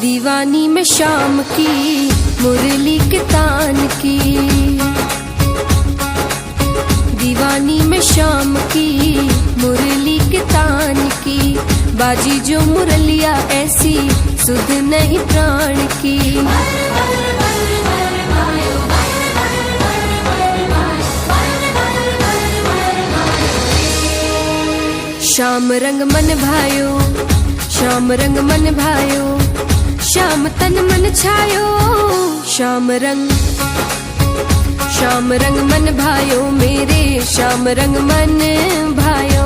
दीवानी में शाम की मुरली के तान की, दीवानी में शाम की मुरली के तान की, बाजी जो मुरलिया ऐसी सुध नहीं प्राण की। श्याम रंग मन भायो, श्याम रंग मन भायो, श्याम तन मन छायो, श्याम रंग मन भायो मेरे, श्याम रंग मन भायो।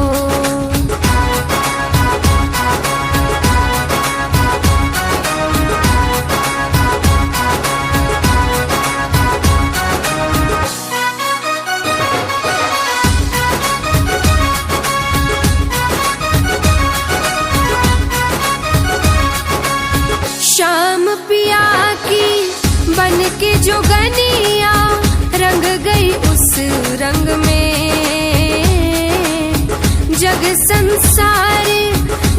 श्याम पिया की बन के जो गनिया रंग गई उस रंग में, जग संसार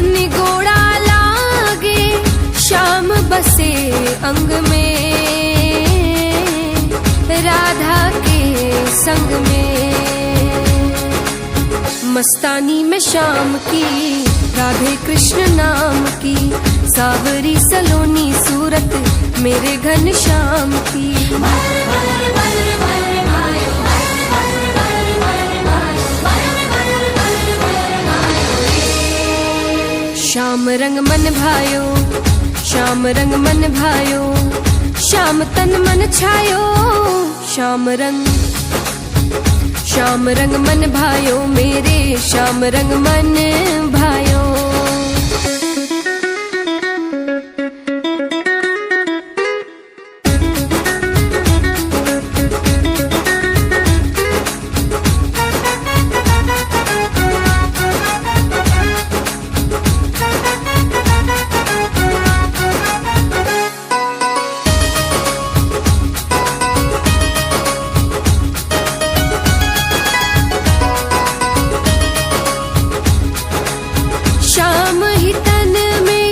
निगोड़ा लागे, श्याम बसे अंग में, राधा के संग में। मस्तानी में शाम की राधे कृष्ण नाम की, सावरी सलोनी सूरत मेरे घन श्याम की। श्याम रंग मन भायो, श्याम रंग मन भायो, श्याम तन मन छायो, श्याम रंग मन भायो मेरे, श्याम रंग मन भायो। श्याम ही तन में,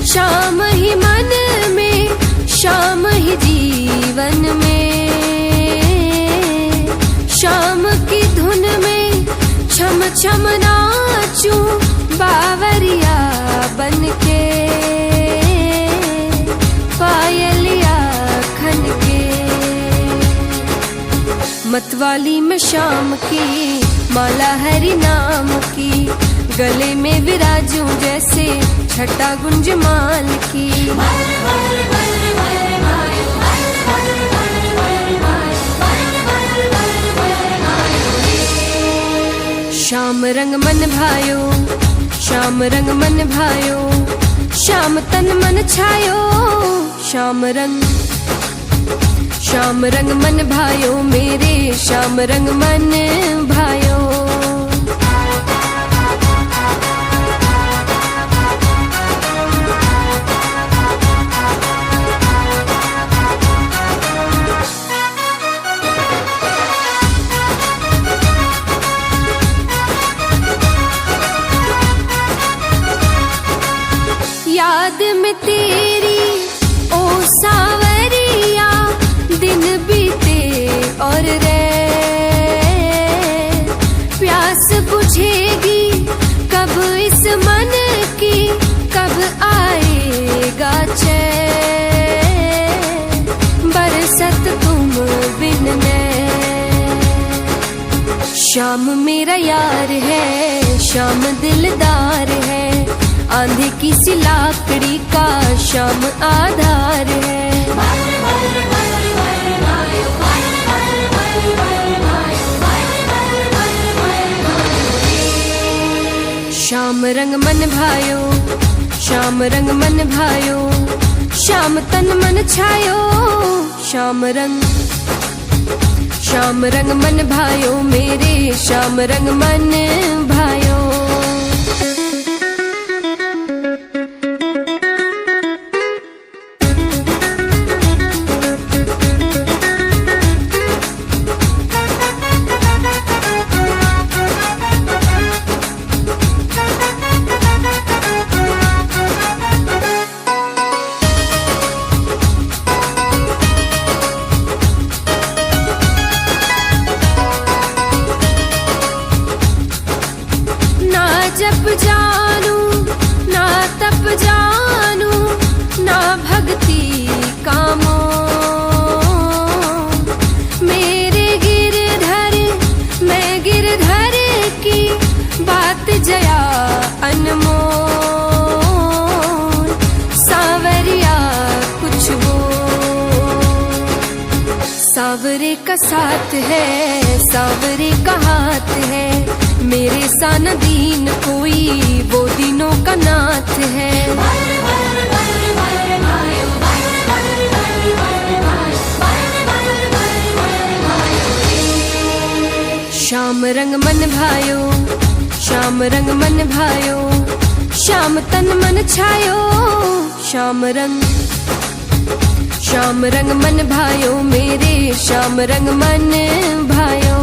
श्याम ही मन में, श्याम ही जीवन में, श्याम की धुन में छम छम नाचूं बावरिया बन के, पायलिया खन के। मतवाली में शाम की माला हरि नाम की, गले में विराजूं जैसे छटा गुंजमाल की। श्याम रंग मन भायो, श्याम रंग मन भायो, श्याम तन मन छायो, श्याम रंग मन भायो मेरे, श्याम रंग मन भायो। याद में तेरी ओ सावरिया दिन बीते और रे, प्यास बुझेगी कब इस मन की, कब आएगा चैन, बरसत तुम बिन नैन। श्याम मेरा यार है, श्याम दिलदार है, आंधी की सी लाकड़ी का श्याम आधार है। श्याम रंग मन भायो, श्याम रंग मन भायो, श्याम तन मन छायो, श्याम रंग मन भायो मेरे, श्याम रंग मन भायो। का साथ है, सांवरे का हाथ है, मेरे सा न दीन कोई, वो दीनों का नाथ है। श्याम रंग मन भायो, श्याम रंग मन भायो, श्याम तन मन छायो, श्याम रंग मन भायो, मेरे श्याम रंग मन भायो।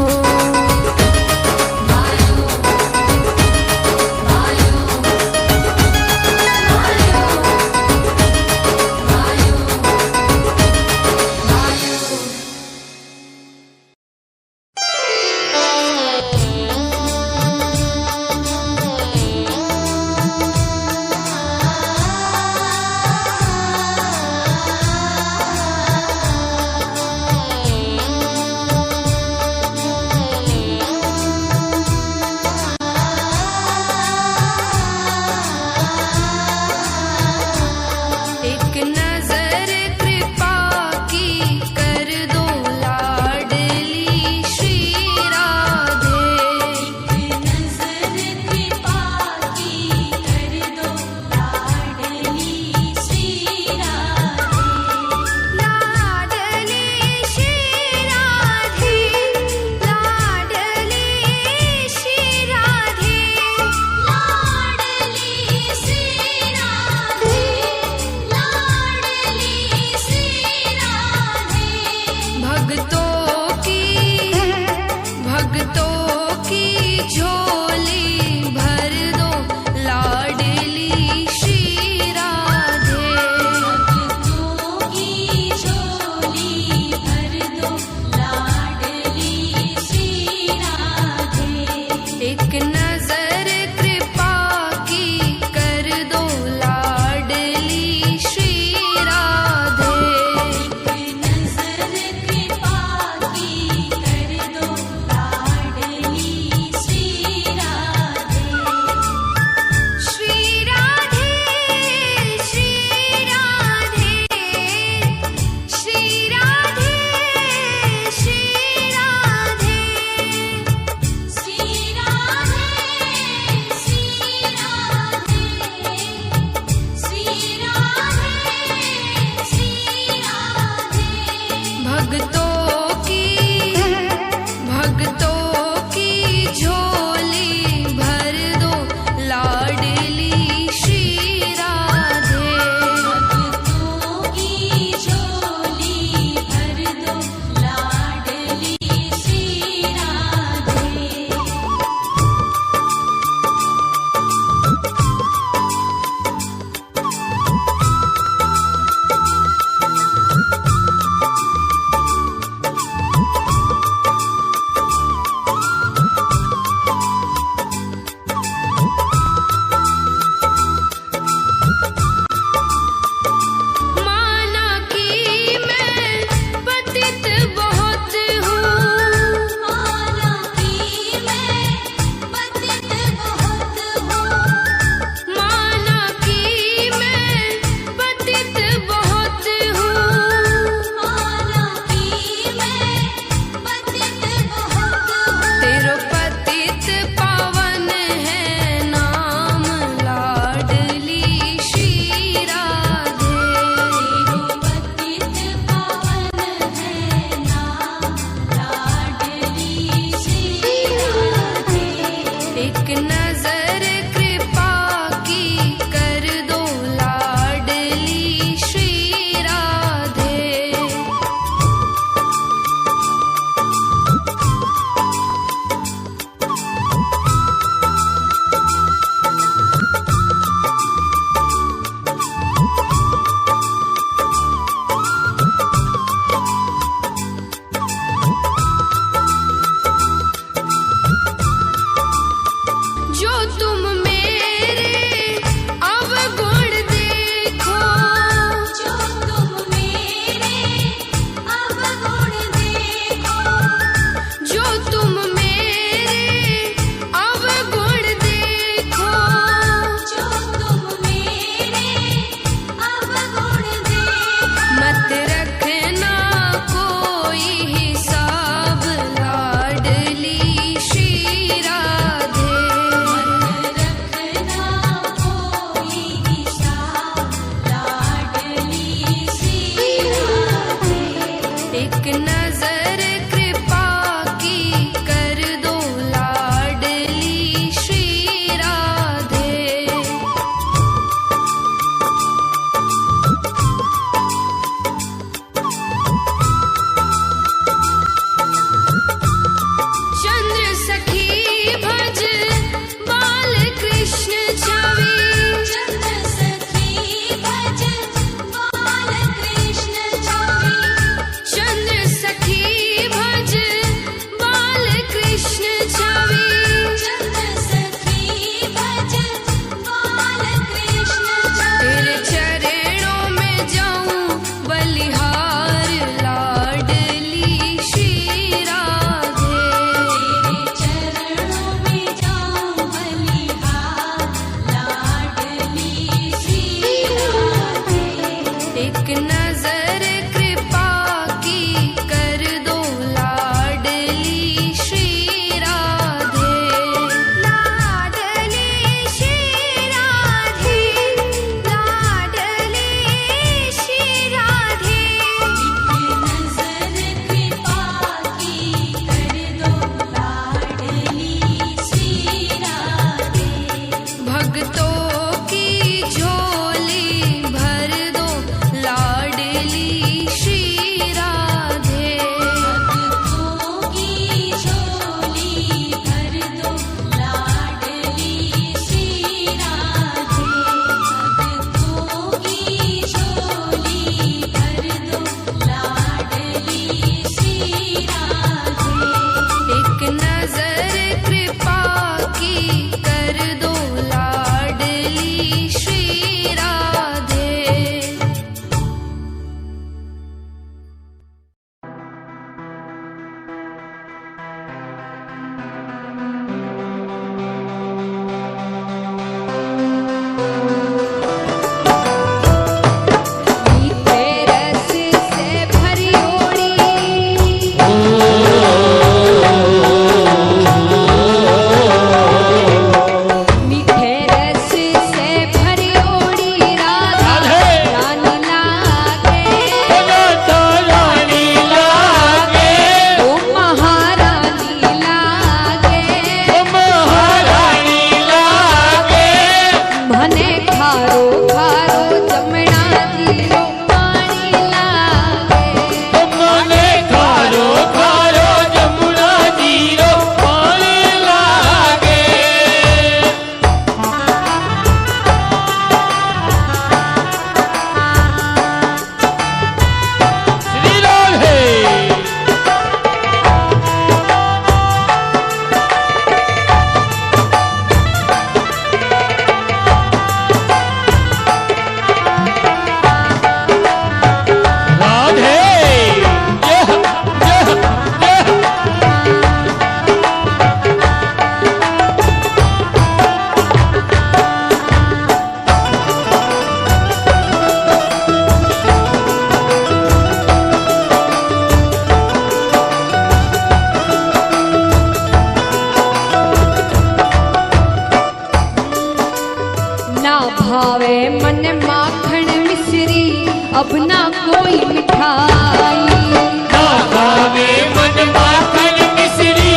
अब ना कोई मिठाई, ना भावे मन माखन मिश्री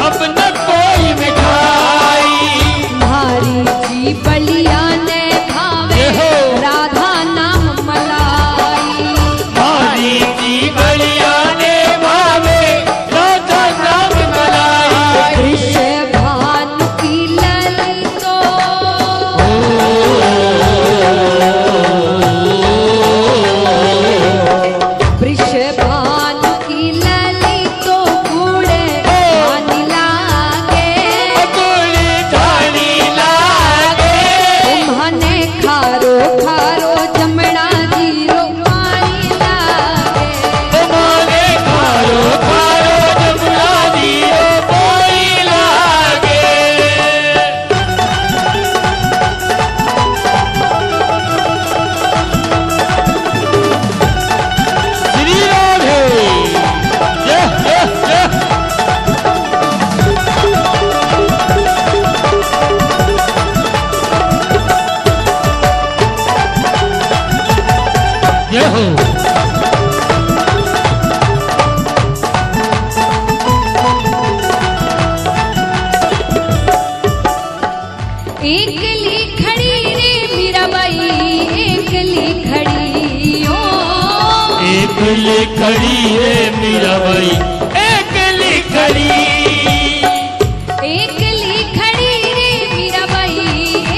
अब न कोई मिठाई। भारी जी बलिया ने भावे राधा नाम मलाई, भारी जी बलिया ने भावे राधा नाम मलाई। वृषभानु की ललितो, वृषभानु की ललितो गुड़े धानी लागे, गुड़ धानी लागे। तुम्हाने खारो खारो जमना जीरो पानी लागे, तुम्हारे खारो खारो जमुना दियो कोई लागे। श्री राधे जय जय जय। जय हो। एकली खड़ी रे मीराबाई, एकली खड़ी ओ, एकली खड़ी है मीराबाई, एकली खड़ी। एकली खड़ी रे मीराबाई,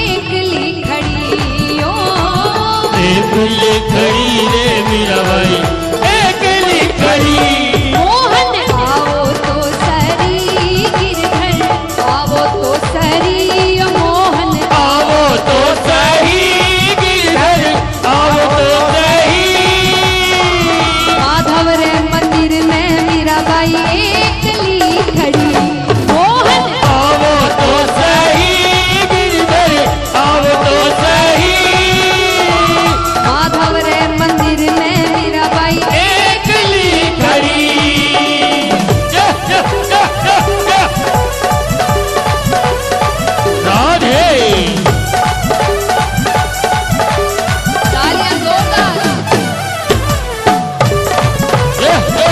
एकली खड़ी ओ, एकली खड़ी रे मीराबाई, एकली खड़ी। मोहन आओ तो सरी गिरधर, आओ तो सरी मोहन, आओ तो सही गिरधर, आओ तो सही। माधव रे मंदिर में मीराबाई एकली खड़ी, मोहन आओ तो सही गिरधर, आओ तो सही। माधव रे मंदिर में मीराबाई एकली खड़ी। जय जय जय जय जय। राधे तालियां जोरदार। जय जय।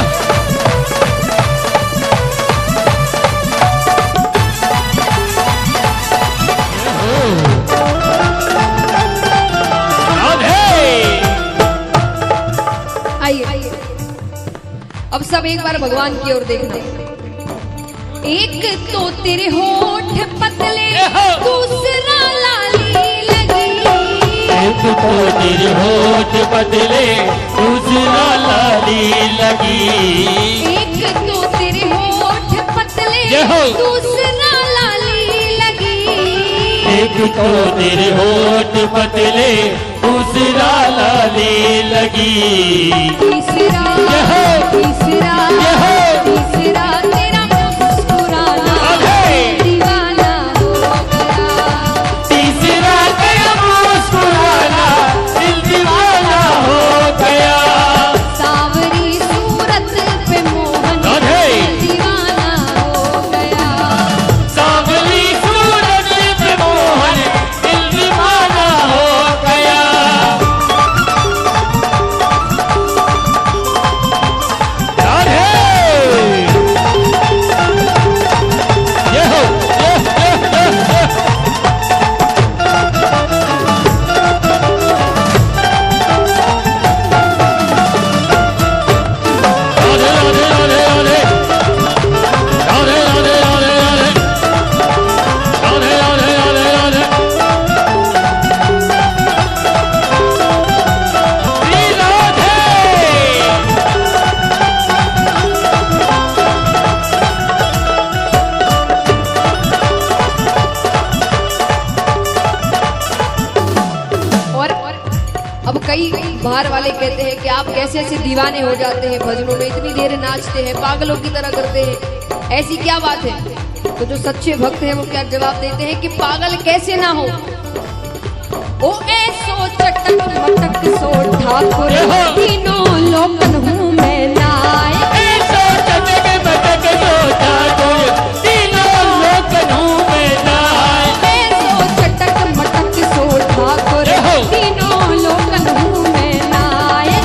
राधे आइए अब सब एक बार भगवान की ओर देखना। एक तो तेरे होठ पतले, दूसरा लाली लगी, एक तो तेरे होठ बदले दूसरा लाली लगी। एक तो तेरे होठ पतले, जय हो। दूसरा लाली लगी, एक तो तेरे होठ बदले दूसरा लाली लगी। तीसरा जय हो। तीसरा जय हो। तीसरा तेरा मुस्कुराना राधे। दीवाना हो गया, तीसरा तेरा मुस्कुराना दिल दीवाना हो गया। सावरी सूरत पे मोहन राधे। दीवाना हो गया, सांवली सूरज पे मोहन दिल दीवाना हो गया। राधे ये हो ये। राधे राधे राधे राधे राधे राधे राधे राधे राधे राधे राधे श्री राधे। और अब कई बाहर वाले कहते हैं कि आप कैसे ऐसे दीवाने हो जाते हैं, भजनों में इतनी देर नाचते हैं, पागलों की तरह करते हैं, ऐसी क्या बात है? तो जो सच्चे भक्त हैं वो क्या जवाब देते हैं कि पागल कैसे ना हो। ओ ऐसो चटक मटक सो ठाकुर, तीनों लोकन हूँ मैं नायक, ऐसो चटक मटक सो ठाकुर, तीनों लोकन हूँ मैं नायक। ऐसो चटक मटक सो ठाकुर, तीनों लोकन हूँ मैं नायक।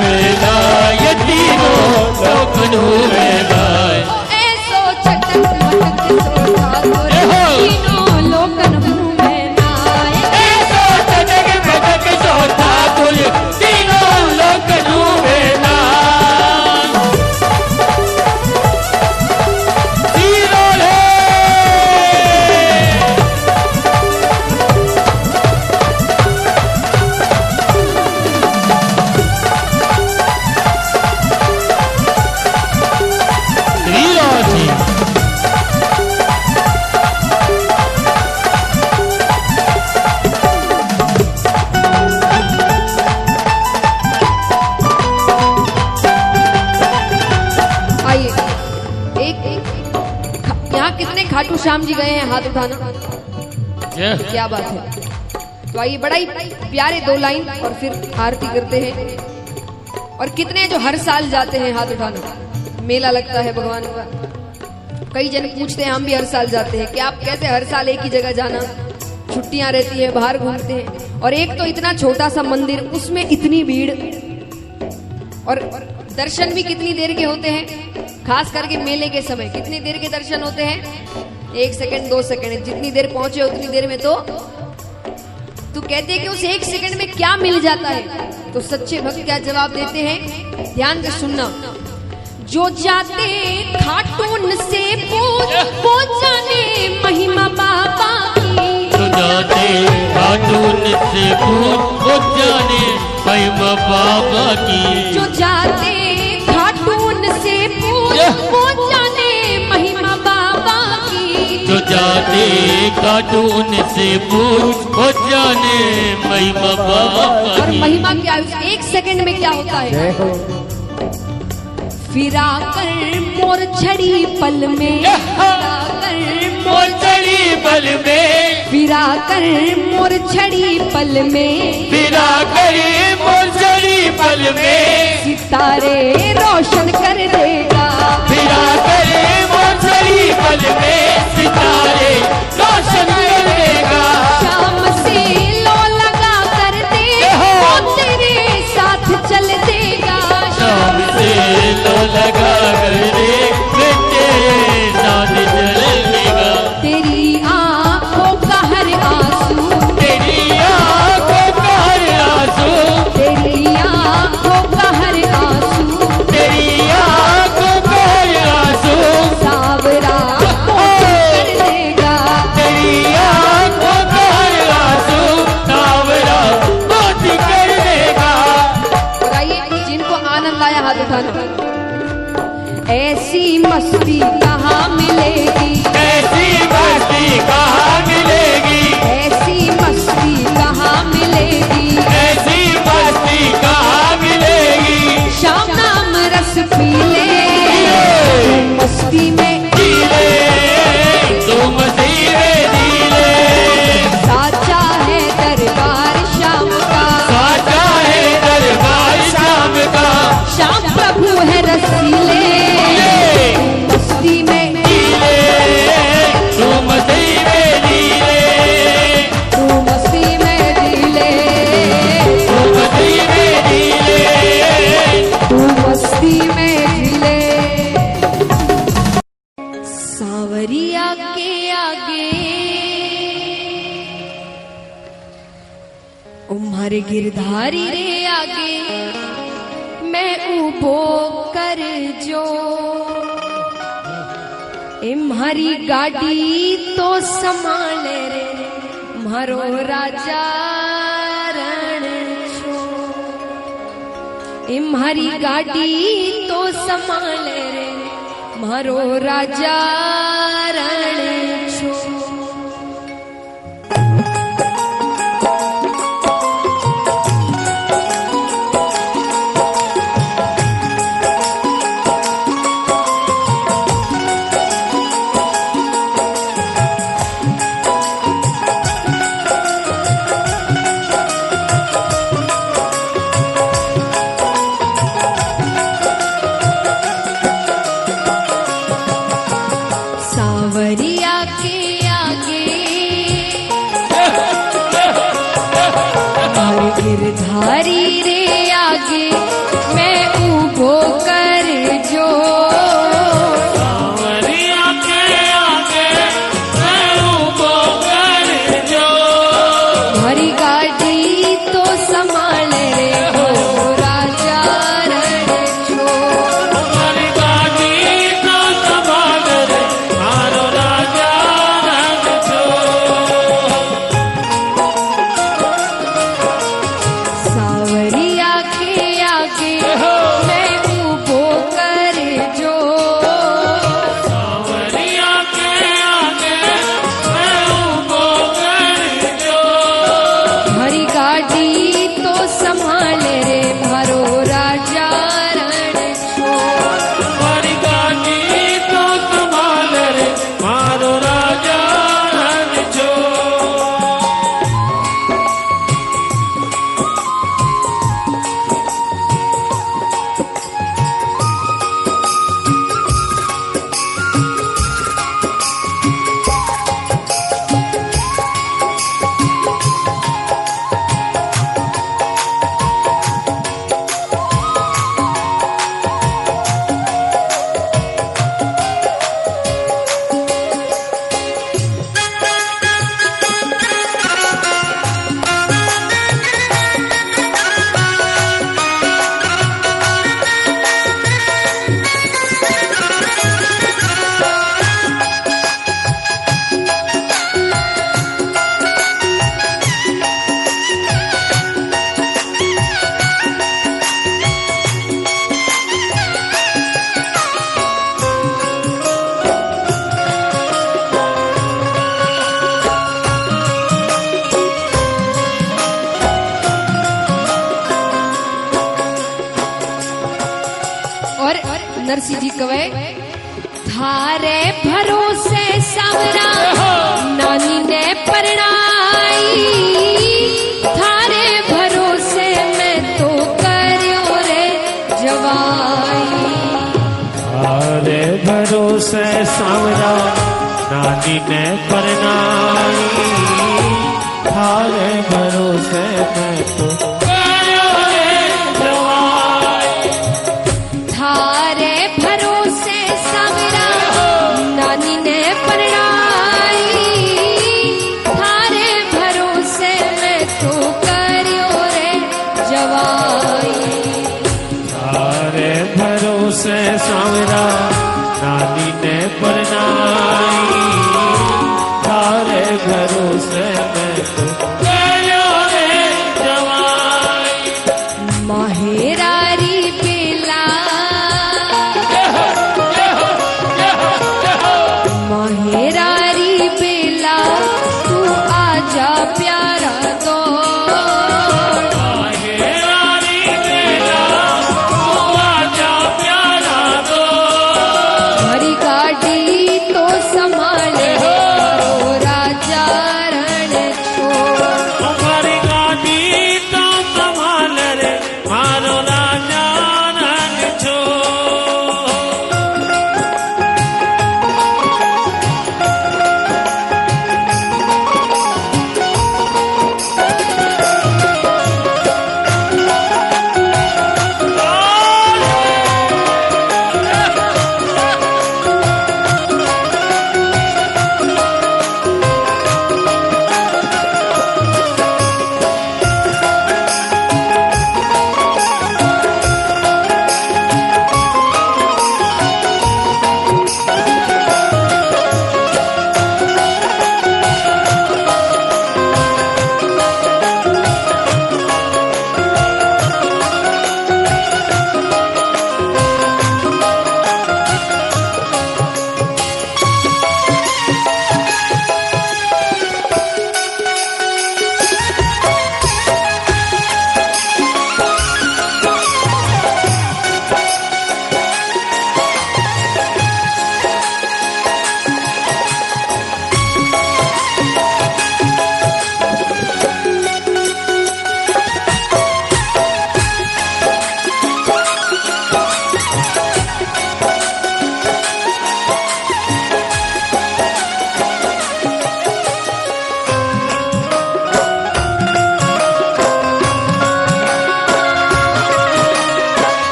में जाए, तीनों लोकनों में जाए। ओ ऐसो चटक मटक सो ठाकुर तीनों लोकन में नाए। ऐसो चटक मटक सो ठाकुर तीनों लोकनों में नाए। तीनों ले आइए यहाँ कितने खाटू श्याम जी गए हैं? हाथ उठाना। क्या बात है। तो आइए, बड़ा ही प्यारे 2 लाइन और फिर आरती करते हैं। और कितने जो हर साल जाते हैं? हाथ उठाना। मेला लगता है भगवान का। कई जन पूछते हैं, हम भी हर साल जाते हैं। कि आप कैसे हर साल एक ही जगह जाना? छुट्टियां रहती है, बाहर घूमते हैं। और एक तो इतना छोटा सा मंदिर, उसमें इतनी भीड़, और दर्शन भी कितनी देर के होते हैं? खास करके मेले के समय कितनी देर के दर्शन होते हैं? 1 सेकंड 2 सेकंड, जितनी देर पहुंचे उतनी देर में तो कहते हैं कि उस 1 सेकंड में क्या मिल जाता है? तो सच्चे भक्त क्या जवाब देते हैं? ध्यान से सुनना। जो जाते खाटून से पूछ जाने महिमा बाबा की। जो जाते खाटून से पूछ जाने महिमा बाबा की। जो जाते खाटून से पूछ जाने महिमा बाबा की। जो जाते खाटून से पूछ जाने महिमा बाबा और की। महिमा क्या है? 1 सेकंड में क्या होता है? फिरा कर मोर छड़ी पल में, फिरा कर मोर छड़ी पल में, फिरा कर मोर छड़ी पल में, फिरा करे मोर छड़ी पल में, सितारे रोशन कर देगा। फिरा करे मोर छड़ी पल में, सितारे रोशन कर देगा। शाम से लो लगा कर दे, वो तेरे साथ चल देगा। शाम से लो लगा कर दे, तेरे साथ चल देगा। तेरी आंखों का हर आंसू, तेरी आंखों का हर आंसू, तेरी आंखों का हर आंसू, तेरी आंखों का हर आंसू, सावरा कर देगा। तेरी आंखों का हर आंसू, सावरा मोती कर देगा। और आइए, जिनको आनंद आया हाथ उठाना। ऐसी मस्ती कहाँ मिलेगी? ऐसी मस्ती कहाँ मिलेगी? ऐसी मस्ती कहाँ मिलेगी? ऐसी मस्ती कहाँ मिलेगी? श्याम नाम रस पी ले, मस्ती में जीले, तू मस्ती में जीले। साचा है दरबार श्याम का, साचा है दरबार श्याम का। श्याम प्रभु है रसीले, मस्ती में जीले, तू मस्ती में जीले, तू मस्ती में जीले, तू मस्ती में जीले, तू मस्ती में जीले। सांवरिया के आगे उम्हारे गिरधारी रे आगे, मैं उबो कर जो इम्हारी गाड़ी तो संभाल रे, मारो राजा रण छो। इम्हारी गाड़ी तो संभाल रे, मारो राजा रण छो। सांवरिया नरसिंह जी कवे थारे भरोसे सावरा नानी ने परणाई, थारे भरोसे मैं तो करियो रे जवाई। थारे भरोसे सावरा नानी ने परनाई, थारे भरोसे मैं तो करियो रे जवाई। थारे भरोसे सावरा नानी ने परणाई, थारे भरोसे मैं तो करियो रे जवाई। थारे भरोसे सावरा नानी ने परनाई, थारे भरोसे मैं तो करियो रे जवाई। माहेरारी बेला माहेरारी बेला तू आजा प्यारा दो, माहेरारी बेला तू आजा प्यारा दो। हरी गाड़ी तो संभाले मारो राजा रण छोड़। हमारी गाड़ी तो संभाल रे मारो राजा रण छोड़।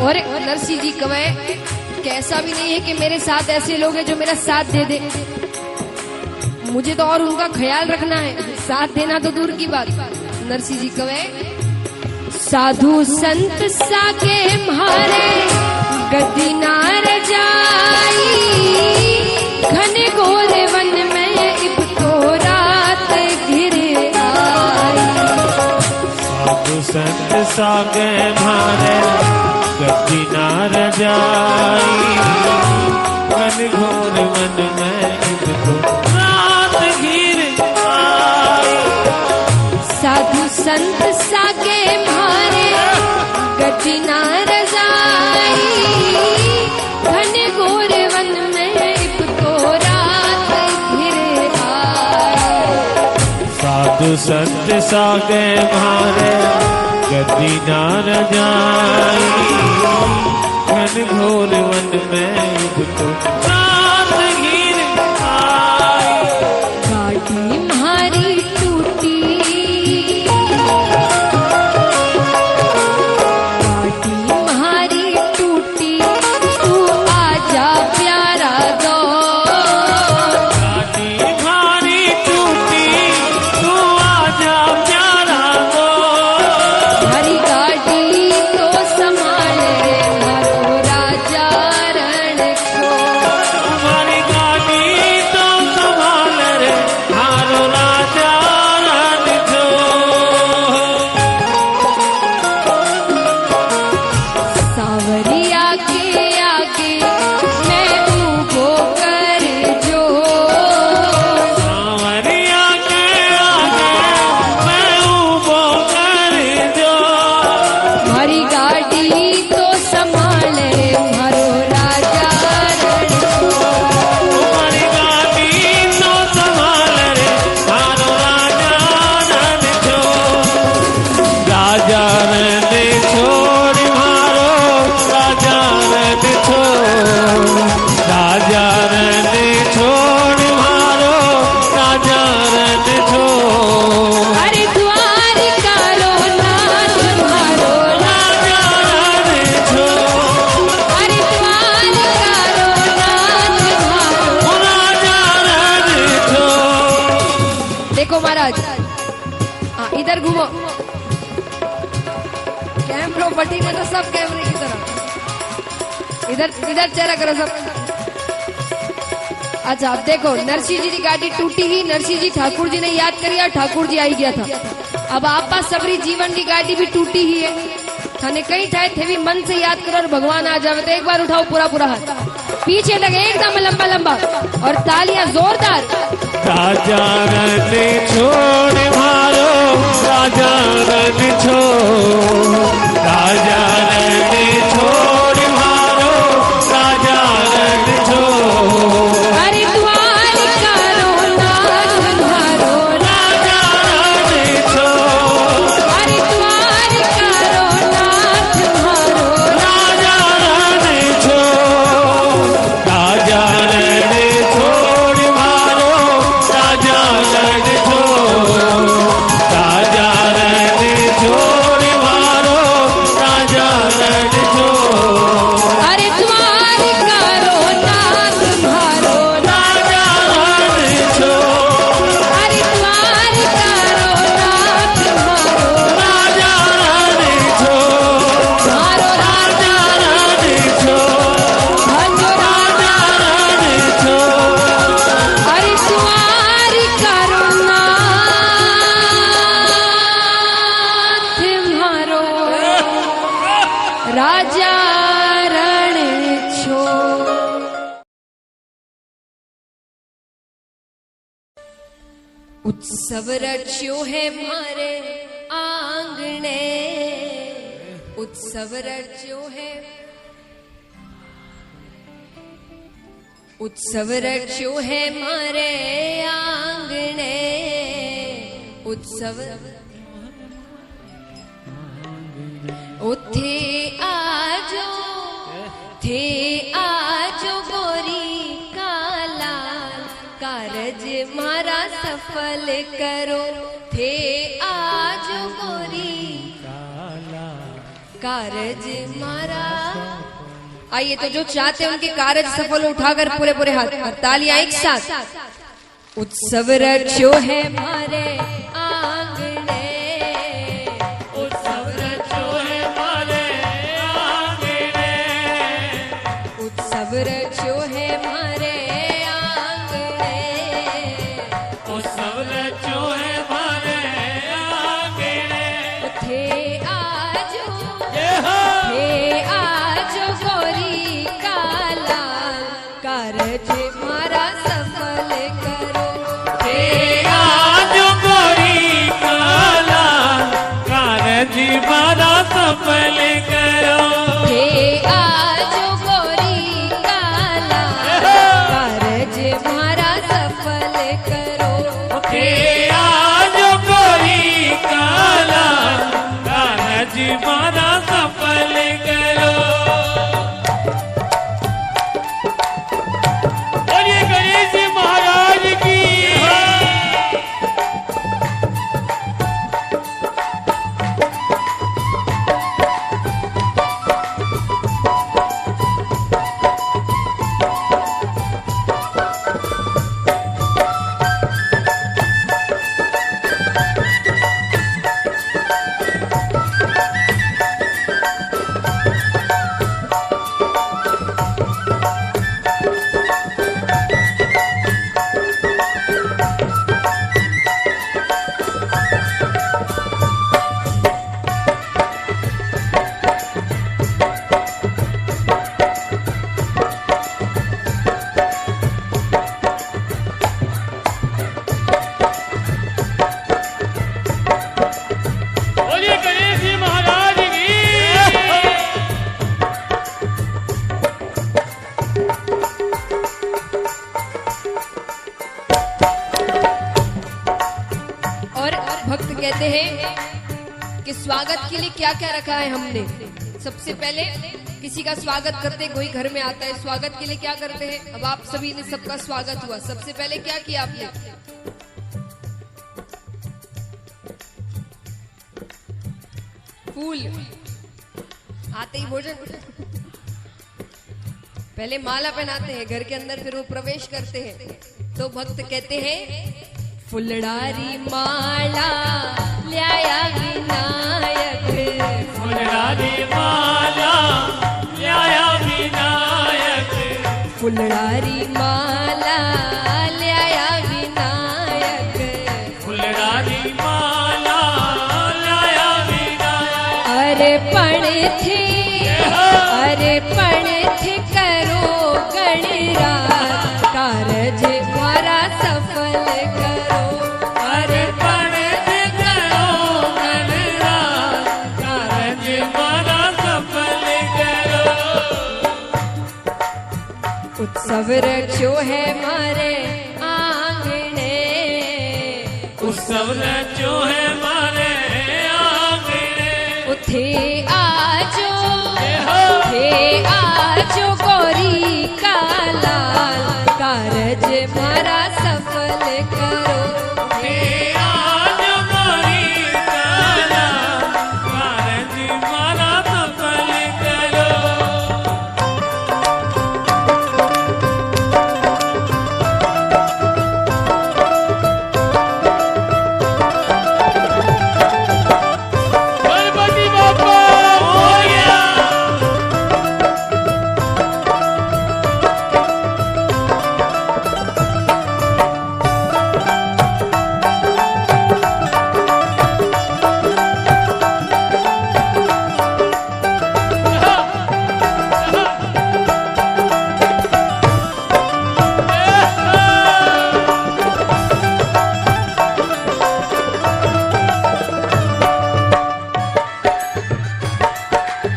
और नरसिंह जी कवे कि ऐसा भी नहीं है कि मेरे साथ ऐसे लोग हैं जो मेरा साथ दे दे, मुझे तो और उनका ख्याल रखना है, साथ देना तो दूर की बात। नरसिंह जी कवे साधु संत साके म्हारे गद्दी ना रजाई, घने घोरे वन में इब तो रात घिर आई। साधु संत सागे मारे गद्दी ना रजाई, मन घोर मन में इनको रात घिर आई। साधु संत साके म्हारे गद्दी ना रजाई, घने घोरे वन में इब तो रात घिर आई। साधु संत सागे मारे गद्दी ना रजाई, घन घोर वन में इनको रात घिर आई। गाड़ी म्हारी टूटी, गाड़ी म्हारी टूटी, तू आजा प्यारा दो। गाड़ी भारी टूटी, तू आजा प्यारा दो। हरी गाड़ी तो संभाले मारो राजा रण छोड़। इधर घूमो, कैमरो पट्टी में तो सब कैमरे की तरफ, इधर इधर चेहरा करो सब। अच्छा अब देखो, नरसिंह जी की गाड़ी टूटी ही, नरसिंह जी ठाकुर जी ने याद करी और ठाकुर जी आई गया था। अब आपा सबरी जीवन की गाड़ी भी टूटी ही है, थाने कई ठाए थे भी मन से याद करो और भगवान आ जावे। तो एक बार उठाओ पूरा पूरा हाथ, पीछे लगे एकदम लंबा लंबा और तालियां जोरदार। राजा रन छोड़ मारो, राजा रन छोड़, राजा रन छोड़ मारो, राजा रन छोड़। अरे द्वारिका रो नाथ तुम्हारो, राजा रन छोड़, अरे द्वारिका रो नाथ तुम्हारो, राजा रन छोड़, राजा रन छोड़ मारो, राजा रन छोड़, राजा रन छोड़ मारो, राजा रन छोड़। अरे द्वारिका रो नाथ तुम्हारो, राजा रन छोड़, अरे द्वारिका रो नाथ तुम्हारो, राजा रन छोड़, तुम्हारो राजा रन छोड़, भजो राजा रन छोड़। अरे द्वारिका रो नाथ तुम्हारो, राजा रण छोड़। उत्सव रच्यो है मारे आंगणे, उत्सव रच्यो है, उत्सव रच्यो है मारे आंगणे, उत्सव उथे आजो थे आजो गोरी काला, कारज मारा सफल करो, थे आजो गोरी कारज मारा। आइए तो जो चाहते हैं उनके कारज सफल उठाकर पूरे पूरे हाथ और तालियां एक साथ। उत्सव रच्यो है मारे आंगणे, उत्सव रचो है मारे आंगणे, उत्सव रच्यो है मारे आंगणे, उत्सव रचो है मारे आंगणे। थे आजो ये हो थे आजो गोरी काला, कारज मारा सफल करो, थे आज गोरी काला, कारज मारा सफल करो। थे आजो गोरी काला, कारज मारा सफल करो, हे आज गोरी काला, कारज मारा सफल करो। बोलिए गणेश महाराज की। बोलिए गणेश महाराज की। और भक्त कहते हैं कि स्वागत के लिए क्या क्या रखा है हमने। सबसे पहले किसी का स्वागत करते, कोई घर में आता है, स्वागत के लिए क्या करते हैं। अब आप सभी ने सबका स्वागत हुआ, सबसे पहले क्या किया आपने, फूल, आते ही भोजन, पहले माला पहनाते हैं घर के अंदर, फिर वो प्रवेश करते हैं। तो भक्त कहते हैं फुलडारी माला ल्याया विनायक, फुलडारी माला ल्याया विनायक, फुलडारी माला ल्याया विनायक, फुलडारी माला ल्याया विनायक। अरे पण थे करो गणराज, कारज मारा सफल करो। अरे पण थे करो गणराज, कारज मारा सफल करो। उत्सव रचो है मारे आंगणे, उत्सव रचो है मारे आंगणे, उठे आजो गौरी का लाल, कारज मारा सफल करो। हे आज गौरी का लाल, कारज मारा सफल करो। गणपति बाप्पा मोरया।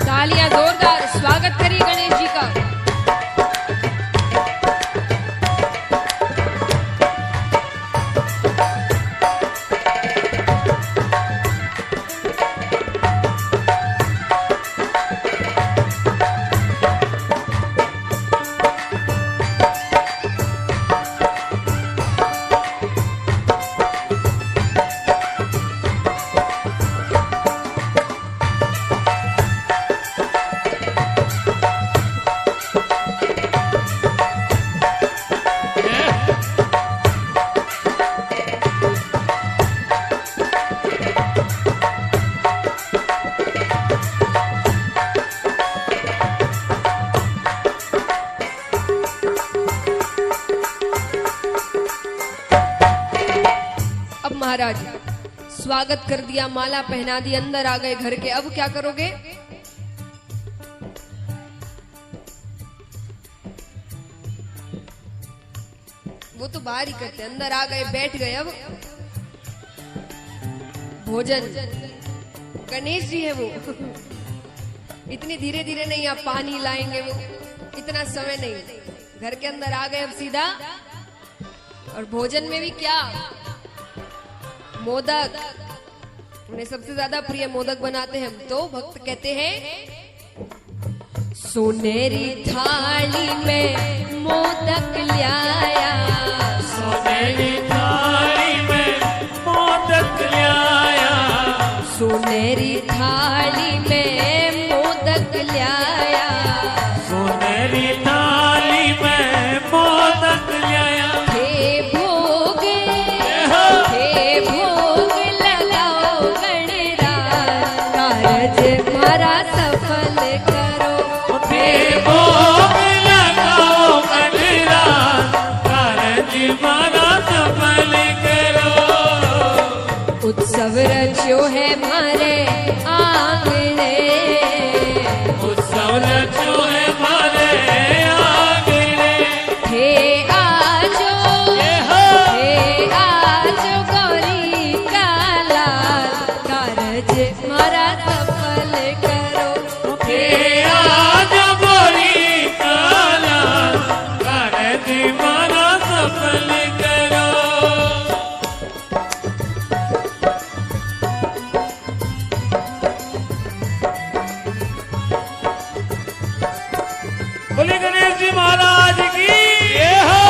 तालियां जोरदार स्वागत करिए गणेश जी का। अब महाराज स्वागत कर दिया, माला पहना दी, अंदर आ गए घर के, अब क्या करोगे? वो तो बाहर ही करते, अंदर आ गए, बैठ गए। अब भोजन, गणेश जी है वो, इतनी धीरे धीरे नहीं आप पानी लाएंगे, वो इतना समय नहीं, घर के अंदर आ गए अब सीधा। और भोजन में भी क्या, मोदक, उन्हें सबसे ज्यादा प्रिय मोदक बनाते हैं हम। तो भक्त कहते हैं सोनेरी थाली में मोदक लाया, सोनेरी थाली में मोदक लाया, सोनेरी थाली में मोदक लाया, सोनेरी थाली में मोदक लाया। हे भोग लगाओ गणराज, कारज मारा सफल करो। हे भोग लगाओ गणराज, कारज मारा सफल करो। उत्सव रचो है मारे आंगणे, उत्सव रचो है मारे आंगणे, हे आजो गौरी का लाल, कारज मारा सफल करो। हे आज गौरी का लाल, कारज मारा सफल करो। बोले गणेश जी महाराज की जय हो।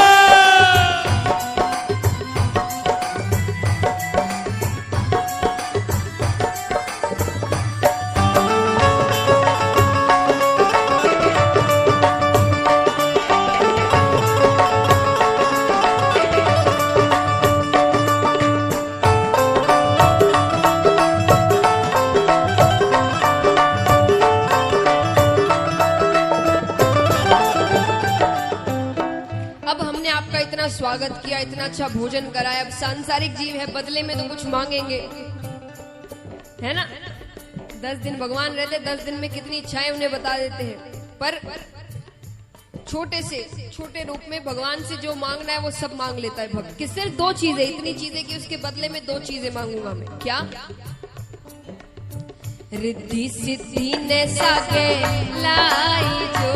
अब हमने आपका इतना स्वागत किया, इतना अच्छा भोजन कराया, अब सांसारिक जीव है, बदले में तो कुछ मांगेंगे, है ना? 10 दिन भगवान रहते, 10 दिन में कितनी इच्छाएं उन्हें बता देते हैं, पर छोटे से छोटे रूप में भगवान से जो मांगना है वो सब मांग लेता है भक्त। कि सिर्फ 2 चीजें, इतनी चीजें कि उसके बदले में 2 चीजें मांगूंगा मैं। क्या? रिद्धि सिद्धि ने सागे लाई जो,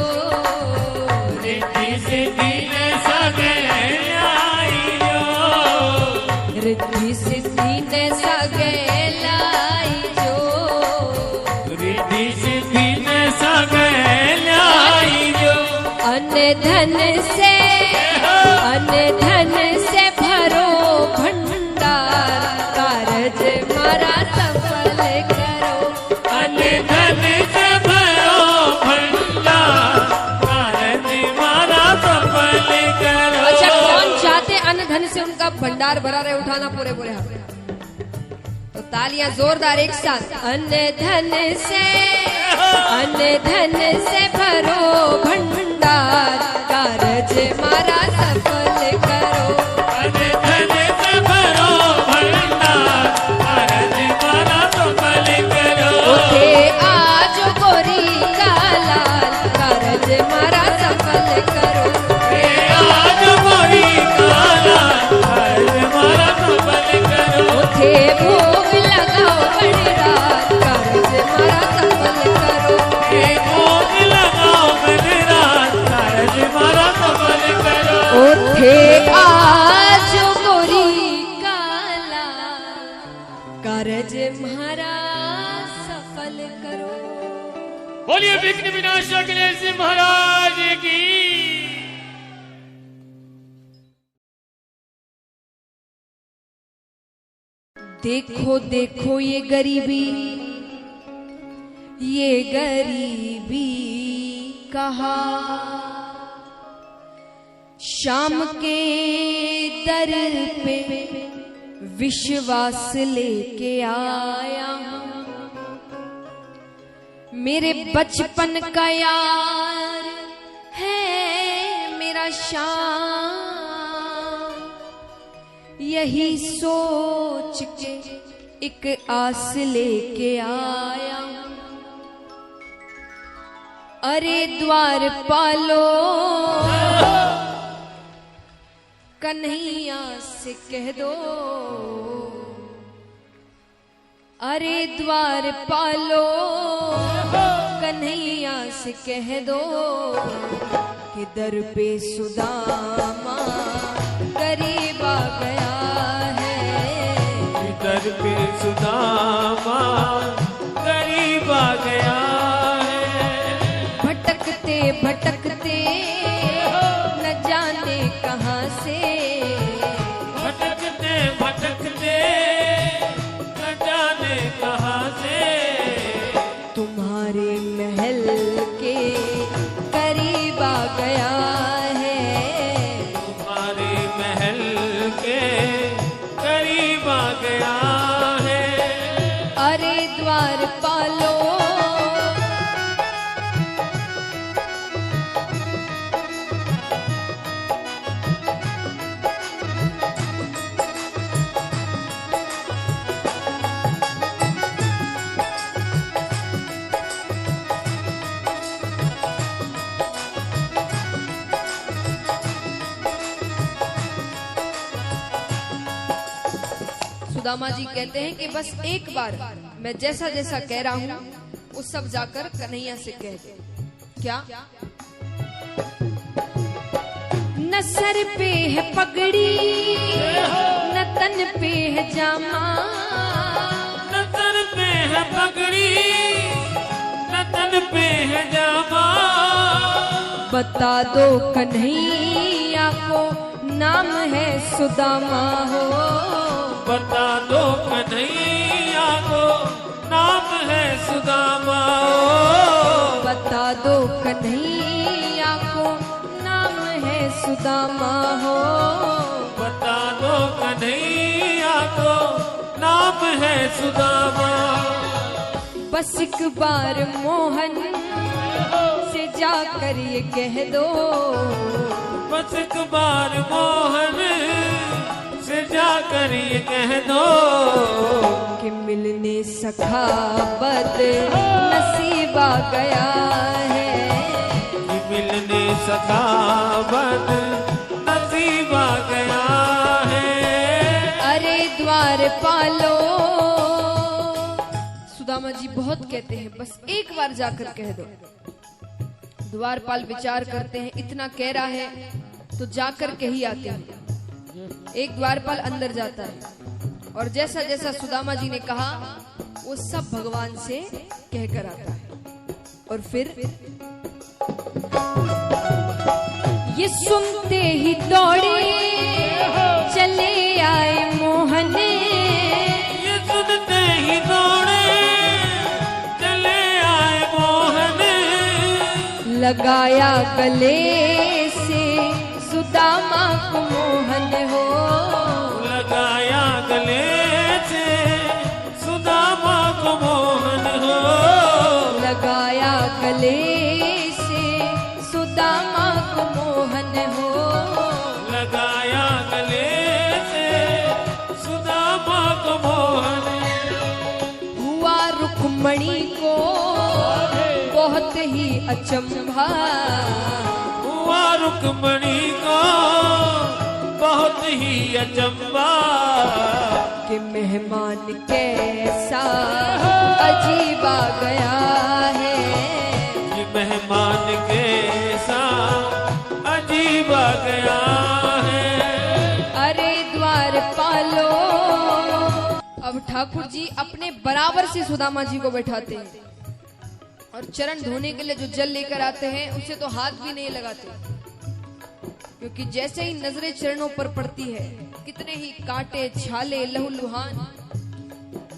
रिद्धि सिद्धि ने सागे लाई जो, रिद्धि सिद्धि ने सागे लाई जो, रिद्धि सिद्धि ने सागे लाई जो। अन्य धन से भरो भंडार, कारज मारा सफल करो। अन्य धन से भरो भंडार, कारज मारा सफल करो। अच्छा, कौन चाहते अन्न धन से उनका भंडार भरा रहे? उठाना पूरे पूरे हाथ, तो तालियां जोरदार एक साथ। अन्य धन से भरो भंडार, कारज मारा सफल करो। अन्य धन से भरो भंडार, कारज मारा सफल करो। उठे आज गोरी का लाल, कारज मारा सफल करो। आज गोरी का लाल, कारज मारा सफल करो। उठे भोग लगाओ बड़ी रात, कारज मारा सफल करो। भोग लगाओ बड़ी रात, कारज मारा सफल करो। उठे आज गोरी का लाल, कारज मारा सफल करो। बोलिए विघ्न विनाशक गणेश महाराज की। देखो देखो ये गरीबी कहा, शाम के दर पे विश्वास लेके आया हूं। मेरे बचपन का यार है मेरा शाम, यही सोच के एक आस लेके आया हूं। अरे द्वार पालो कन्हैया से कह दो, अरे द्वार पालो कन्हैया से कह दो, कि दर पे सुदामा गरीब आ गया है। दर पे सुदामा गरीब आ गया है। भटकते भटकते न जाने कहां से, भटकते भटकते न जाने कहां से, तुम्हारे महल के करीब आ गया है। तुम्हारे महल के करीब आ गया है। अरे द्वार पालो सुदामा जी कहते हैं कि बस एक बार मैं जैसा जैसा कह रहा हूं वो सब जाकर कन्हैया से कह दे। क्या? न सर पे है पगड़ी न तन पे है जामा, न सर पे है पगड़ी न तन पे है जामा, बता दो कन्हैया को नाम है सुदामा हो। बता दो कन्हैया को नाम है सुदामा हो। बता दो कन्हैया को नाम है सुदामा हो। बता दो कन्हैया को नाम है सुदामा। बस एक बार मोहन से जाकर ये कह दो बस एक बार मोहन से जाकर ये कह दो कि मिलने सखावत नसीबा गया है, कि मिलने सखावत नसीबा गया है। अरे द्वार पालो, सुदामा जी बहुत कहते हैं बस एक बार जाकर कह दो। द्वारपाल विचार करते हैं इतना कह रहा है तो जाकर के ही आते हैं। एक द्वारपाल अंदर जाता है और जैसा जैसा सुदामा जी ने कहा वो सब भगवान से कहकर आता है। और फिर ये सुनते ही दौड़े चले आए मोहन, ये सुनते ही दौड़े चले आए मोहन, लगाया गले से सुदामा को मोहन हो, लगाया गले से सुदामा को मोहन हो, लगाया गले से सुदामा को मोहन हो, लगाया गले से सुदामा को मोहन। हुआ रुक्मणी को बहुत ही अचंभा, हुआ रुक्मणी को बहुत ही अचंबा, कि मेहमान कैसा अजीबा गया है, ये मेहमान कैसा अजीबा गया है। अरे द्वार पालो। अब ठाकुर जी अपने बराबर से सुदामा जी को बैठाते हैं और चरण धोने के लिए जो जल लेकर आते हैं उसे तो हाथ भी नहीं लगाते, क्योंकि जैसे ही नजरें चरणों पर पड़ती है कितने ही कांटे छाले लहूलुहान,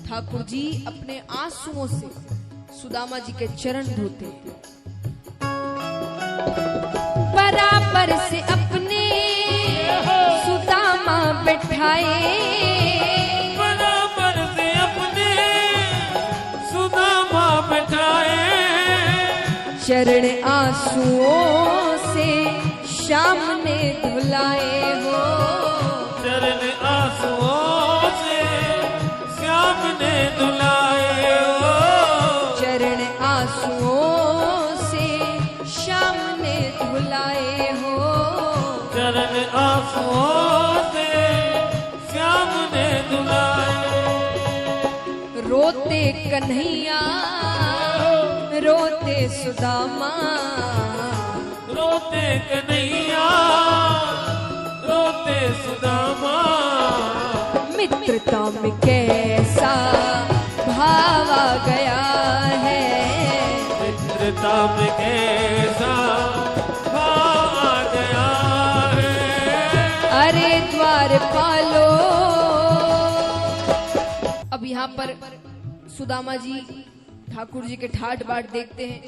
ठाकुर जी अपने आंसुओं से सुदामा जी के चरण धोते हैं। बराबर से अपने सुदामा बैठाए, बराबर से अपने सुदामा बैठाए, चरण आंसुओं से श्याम ने धुलाए हो, चरण आंसुओं से श्याम ने धुलाए हो, चरण आंसुओं से श्याम ने धुलाए हो, चरण आंसुओं से श्याम ने धुलाए। रोते कन्हैया रोते सुदामा, रोते कन्हैया रोते सुदामा, मित्रता में कैसा भाव आ गया है, मित्रता में कैसा भाव आ गया है। अरे द्वार पालो। अब यहाँ पर सुदामा जी ठाकुर जी के ठाट बाट देखते हैं,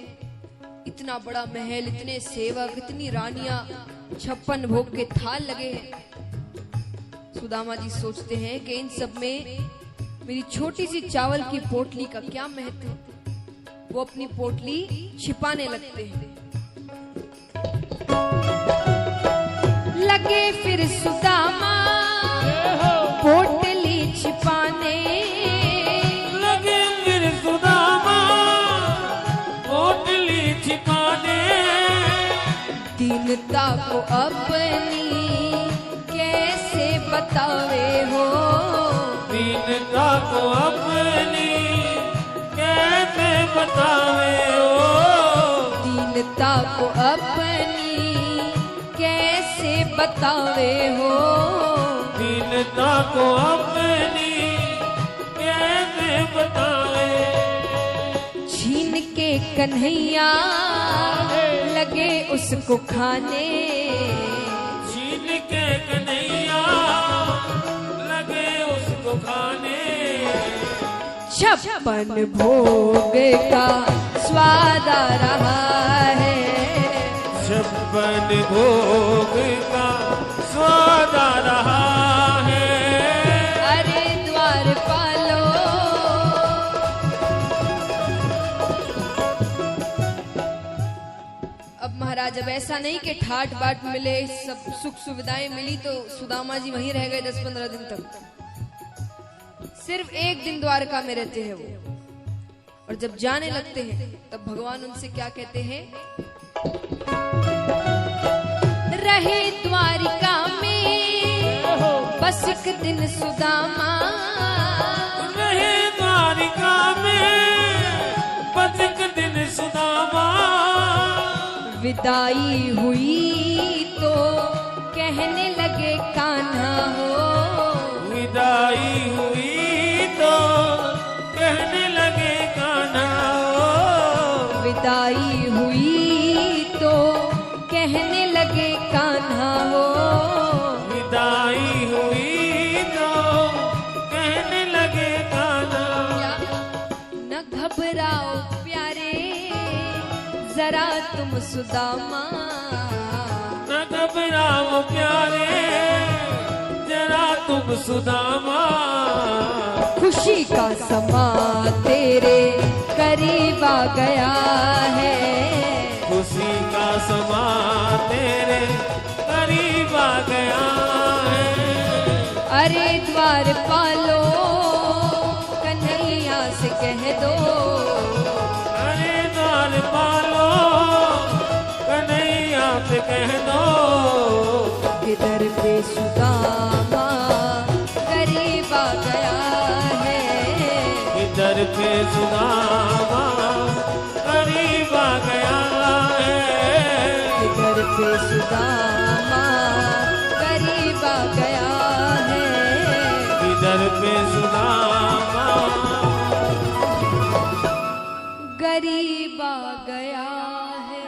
इतना बड़ा महल, इतने सेवक, इतनी रानियां, 56 भोग के थाल लगे हैं। सुदामा जी सोचते हैं कि इन सब में मेरी छोटी सी चावल की पोटली का क्या महत्व है। वो अपनी पोटली छिपाने लगते हैं। लगे फिर सुदामा पोटली छिपाने, लगे फिर सुदामा पोटली छिपाने, दीनता को अपनी कैसे बतावे हो, दीनता को अपनी कैसे बतावे हो, दीनता को अपनी कैसे बतावे हो, दीनता को अपनी कैसे बतावे। छीन के कन्हैया लगे उसको खाने, छीन के कन्हैया लगे उसको खाने, 56 भोग का स्वाद आ रहा है, 56 भोग का स्वाद आ रहा है। अरे द्वार पालो। अब महाराज जब ऐसा ऐसा नहीं कि ठाट बाट मिले, सब सुख सुविधाएं मिली तो सुदामा जी वहीं रह गए 10-15 दिन तक। सिर्फ एक दिन द्वारका में रहते हैं वो, और जब जाने लगते हैं तब भगवान उनसे क्या कहते हैं? रहे द्वारिका में बस एक दिन सुदामा, रहे द्वारिका में बस एक दिन सुदामा। विदाई हुई तो कहने लगे कान्हा हो, विदाई हुई तो कहने लगे कान्हा हो, विदाई हुई तो कहने लगे कान्हा हो, विदाई हुई तो कहने लगे कान्हा। न घबराओ प्यारे जरा तुम सुदामा, न घबराओ प्यारे जरा तुम सुदामा। खुशी का समा तेरे करीब आ गया है, खुशी का समा तेरे करीब आ गया है। अरे द्वार पालो कन्हैया से कह दो, अरे द्वार पालो कन्हैया से कह दो। इधर पे सुदामा करीब आ गया है, इधर पे सुदामा करीब आ गया है, इधर पे सुदामा करीब आ गया है, इधर पे सुदामा करीब आ गया है।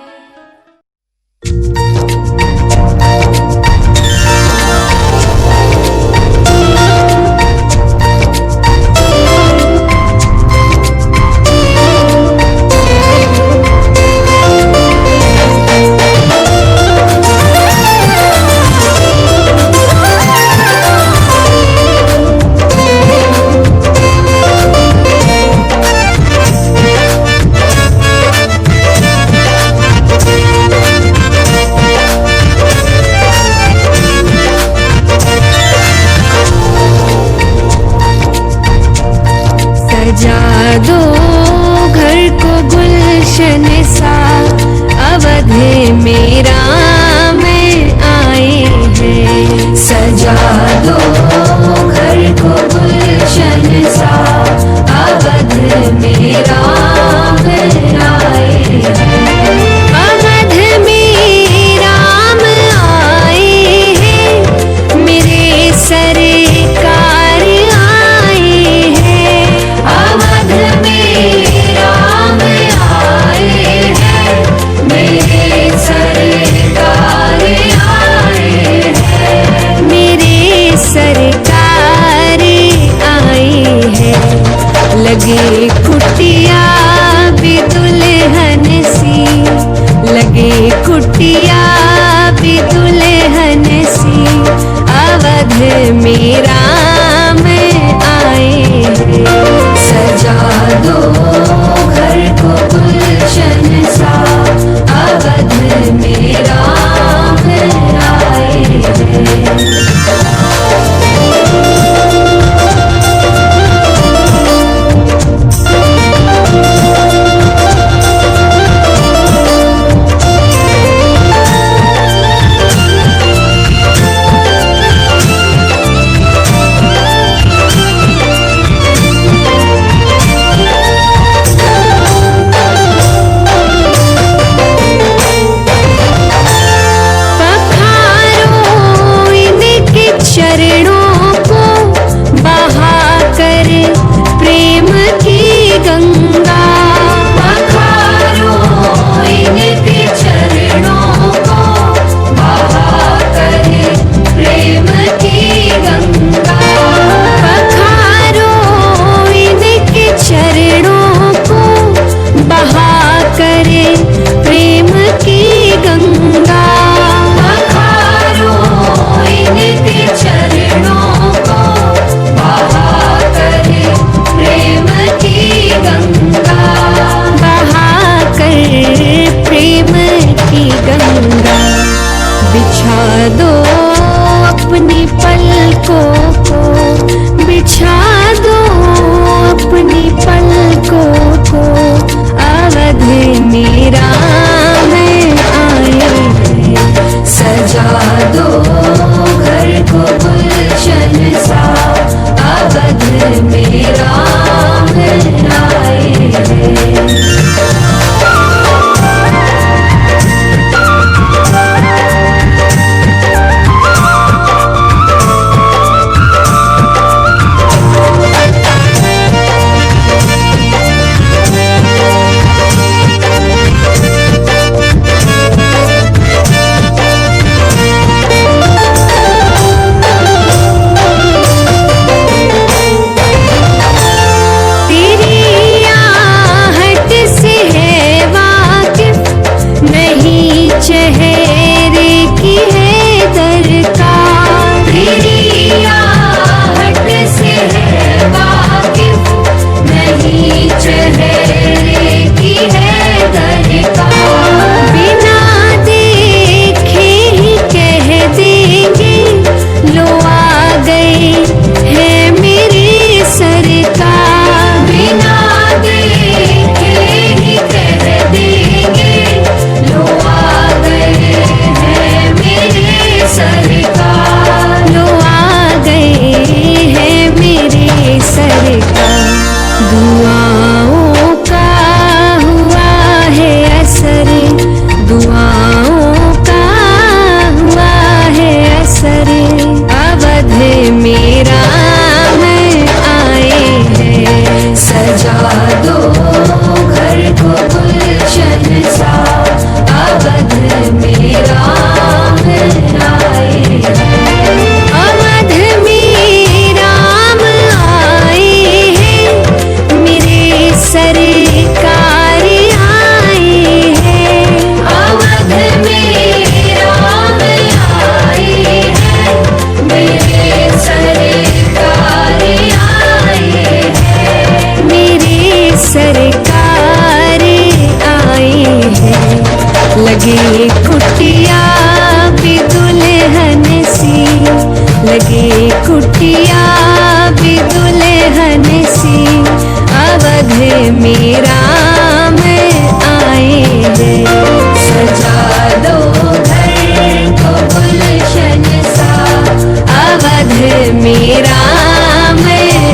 में राम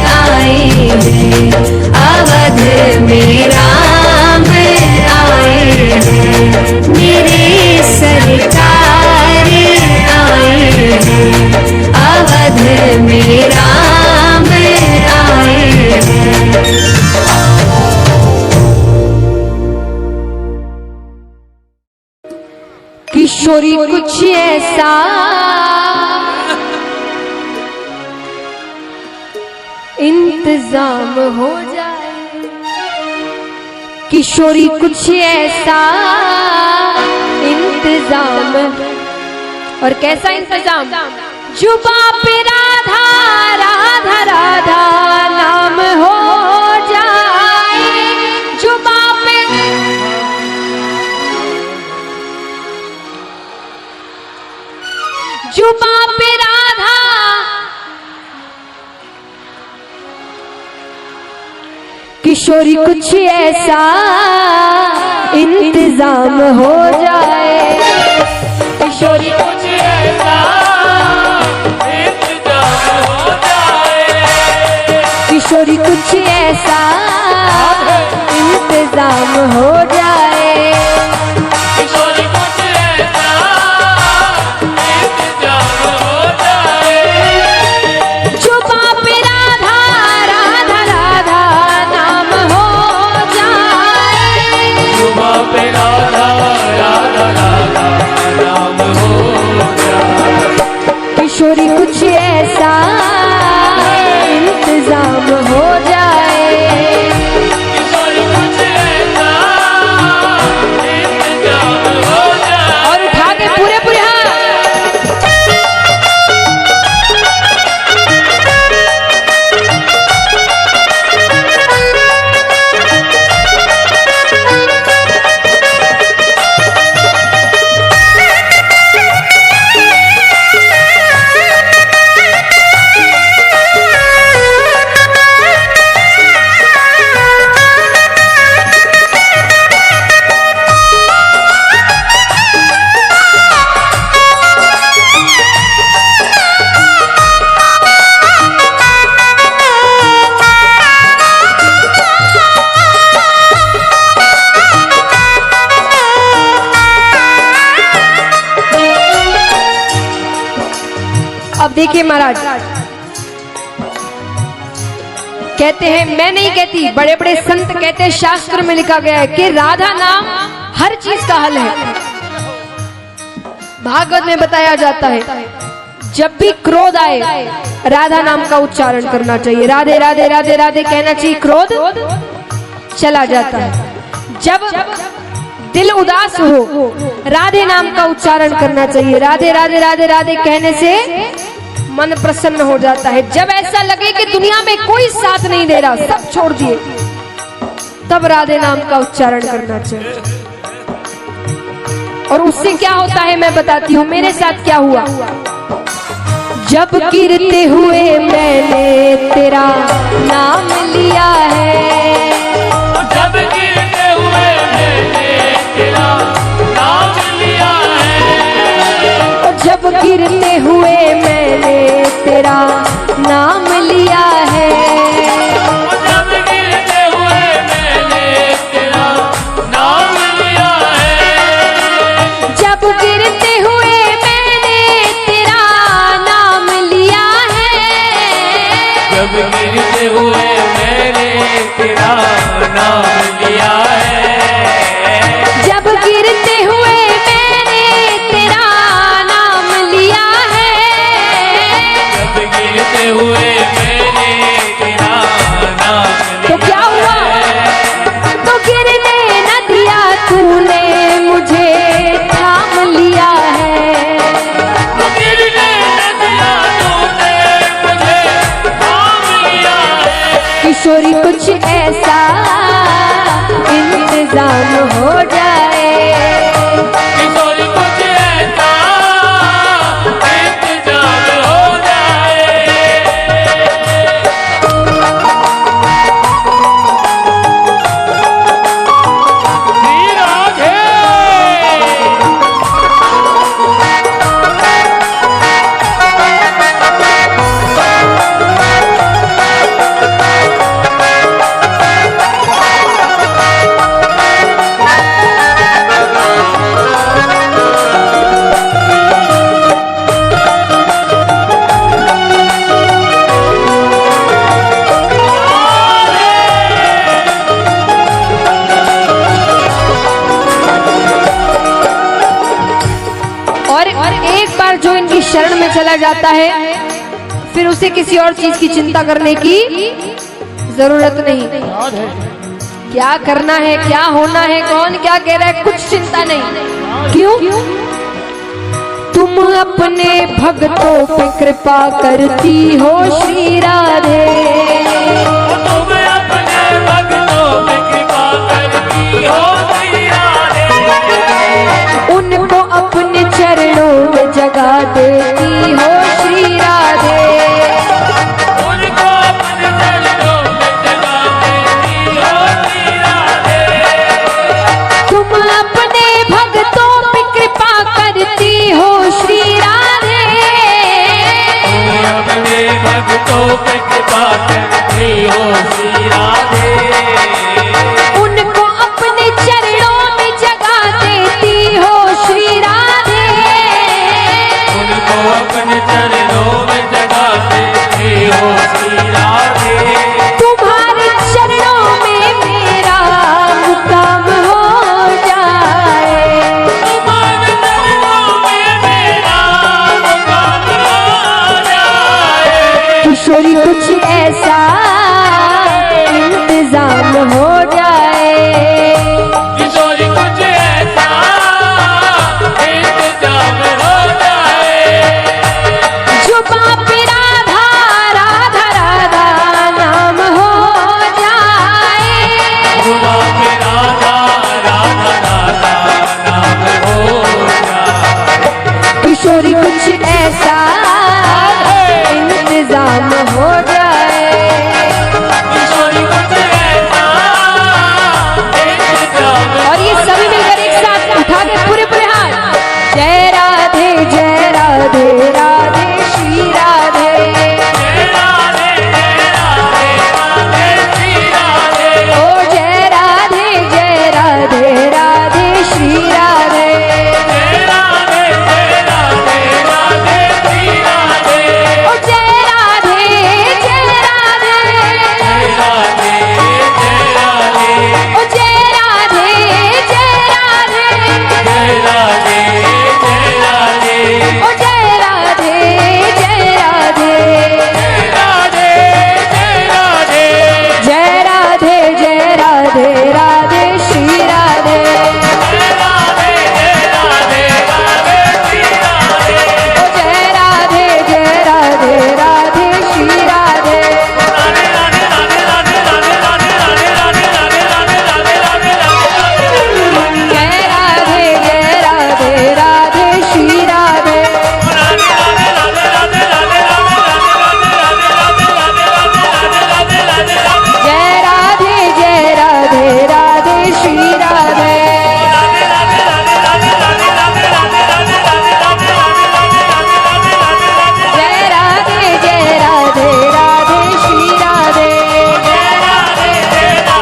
आए हैं, अवध में राम आए हैं, मेरे सरकार आए हैं, अवध में राम आए हैं। किशोरी कुछ ऐसा इंतजाम हो जाए, किशोरी कुछ ऐसा इंतजाम। और कैसा इंतजाम? जुबा पे राधा राधा राधा नाम हो जाए, जुबा पे जुबा पे राधा किशोरी कुछ ऐसा इंतजाम हो जाए, किशोरी कुछ ऐसा इंतजाम हो जाए, किशोरी कुछ ऐसा इंतजाम हो जाए, किशोरी कुछ ऐसा इंतजाम हो जाए, जुबा पे राधा राधा राधा नाम हो जाए, जुबा पे राधा राधा राधा नाम हो जाए, किशोरी कुछ ऐसा इंतजाम हो जाए। किशोरी कुछ ऐसा इंतजाम हो जाए। और उठा के पूरे पूरे हाथ। अब देखिए महाराज कहते हैं, मैं नहीं कहती, बड़े बड़े संत कहते हैं, शास्त्र में लिखा गया है कि राधा नाम हर चीज का हल है। भागवत में बताया जाता है जब भी क्रोध आए राधा नाम का उच्चारण करना चाहिए, राधे राधे राधे राधे कहना चाहिए, क्रोध चला जाता है। जब दिल उदास हो राधे नाम का उच्चारण करना चाहिए, राधे राधे राधे राधे कहने से मन प्रसन्न हो जाता है। जब ऐसा लगे कि दुनिया में कोई साथ नहीं दे रहा, सब छोड़ दिए, तब राधे नाम का उच्चारण करना चाहिए। और उससे क्या होता है मैं बताती हूँ, मेरे साथ क्या हुआ। जब गिरते हुए मैंने तेरा नाम लिया है, जब गिरते हुए मैंने तेरा नाम लिया है, जब गिरते हुए मैंने तेरा नाम लिया है, जब गिरते हुए मैंने तेरा नाम लिया है, जब गिरते हुए मैंने तेरा नाम लिया है, जब गिरते हुए मैंने तेरा नाम लिया है, जब गिरते हुए मैंने तेरा नाम लिया है, जब गिरते हुए मैंने तेरा नाम तो लिया क्या हुआ, है, तो गिरने न दिया तूने मुझे थाम लिया है, तो गिरने न दिया तूने मुझे थाम लिया है, चला जाता है फिर उसे किसी और चीज की चिंता करने की जरूरत नहीं। याद है क्या करना है, क्या होना है, कौन क्या कह रहा है, कुछ चिंता नहीं। क्यों? तुम अपने भक्तों पे कृपा करती हो श्री राधे। तुम अपने भक्तों पे कृपा करती हो श्री राधे। उनको अपने चरणों में जगा देती हो श्री राधे। उनको अपने चरणों में जगा देती हो श्री राधे। तुम अपने भक्तों पे कृपा करती हो श्री राधे। तुम अपने भक्तों पे कृपा करती हो श्री राधे। उनको अपने चरणों में जगा देती हो श्री राधे। उनको अपने चरणों में जगा देती हो श्री राधे। तुम्हारे चरणों में मेरा मुकाम हो जाए। तुम्हारे चरणों में मेरा मुकाम हो जाए। किशोरी कुछ ऐसा इंतजाम हो जाए। किशोरी कुछ ऐसा इंतजाम हो जाए। जो बाप राधा राधा राधा नाम हो जाए। जुबा पे राधा राधा राधा नाम हो जाए। किशोरी कुछ ऐसा इंतजाम हो जाए। किशोरी कुछ ऐसा इंतजाम और ये सभी मिलकर एक साथ उठा के पूरे पूरे हाथ जय राधे राधे श्री राधे। जय राधे राधे श्री राधे। ओ जय राधे राधे श्री राधे। जय राधे राधे श्री राधे। ओ जय राधे जय राधे जय राधे। ओ जय राधे जय राधे जय राधे। ओ जय राधे जय राधे जय राधे। जय राधे राधे श्री राधे। जय राधे राधे श्री राधे। ओ जय राधे राधे श्री राधे। राधे राधे राधे राधे राधे राधे राधे राधे राधे राधे राधे। जय राधे श्री राधे। राधे राधे राधे राधे राधे राधे राधे राधे। जय राधे श्री राधे। राधे राधे राधे राधे राधे राधे राधे राधे। जय राधे श्री राधे। जय राधे राधे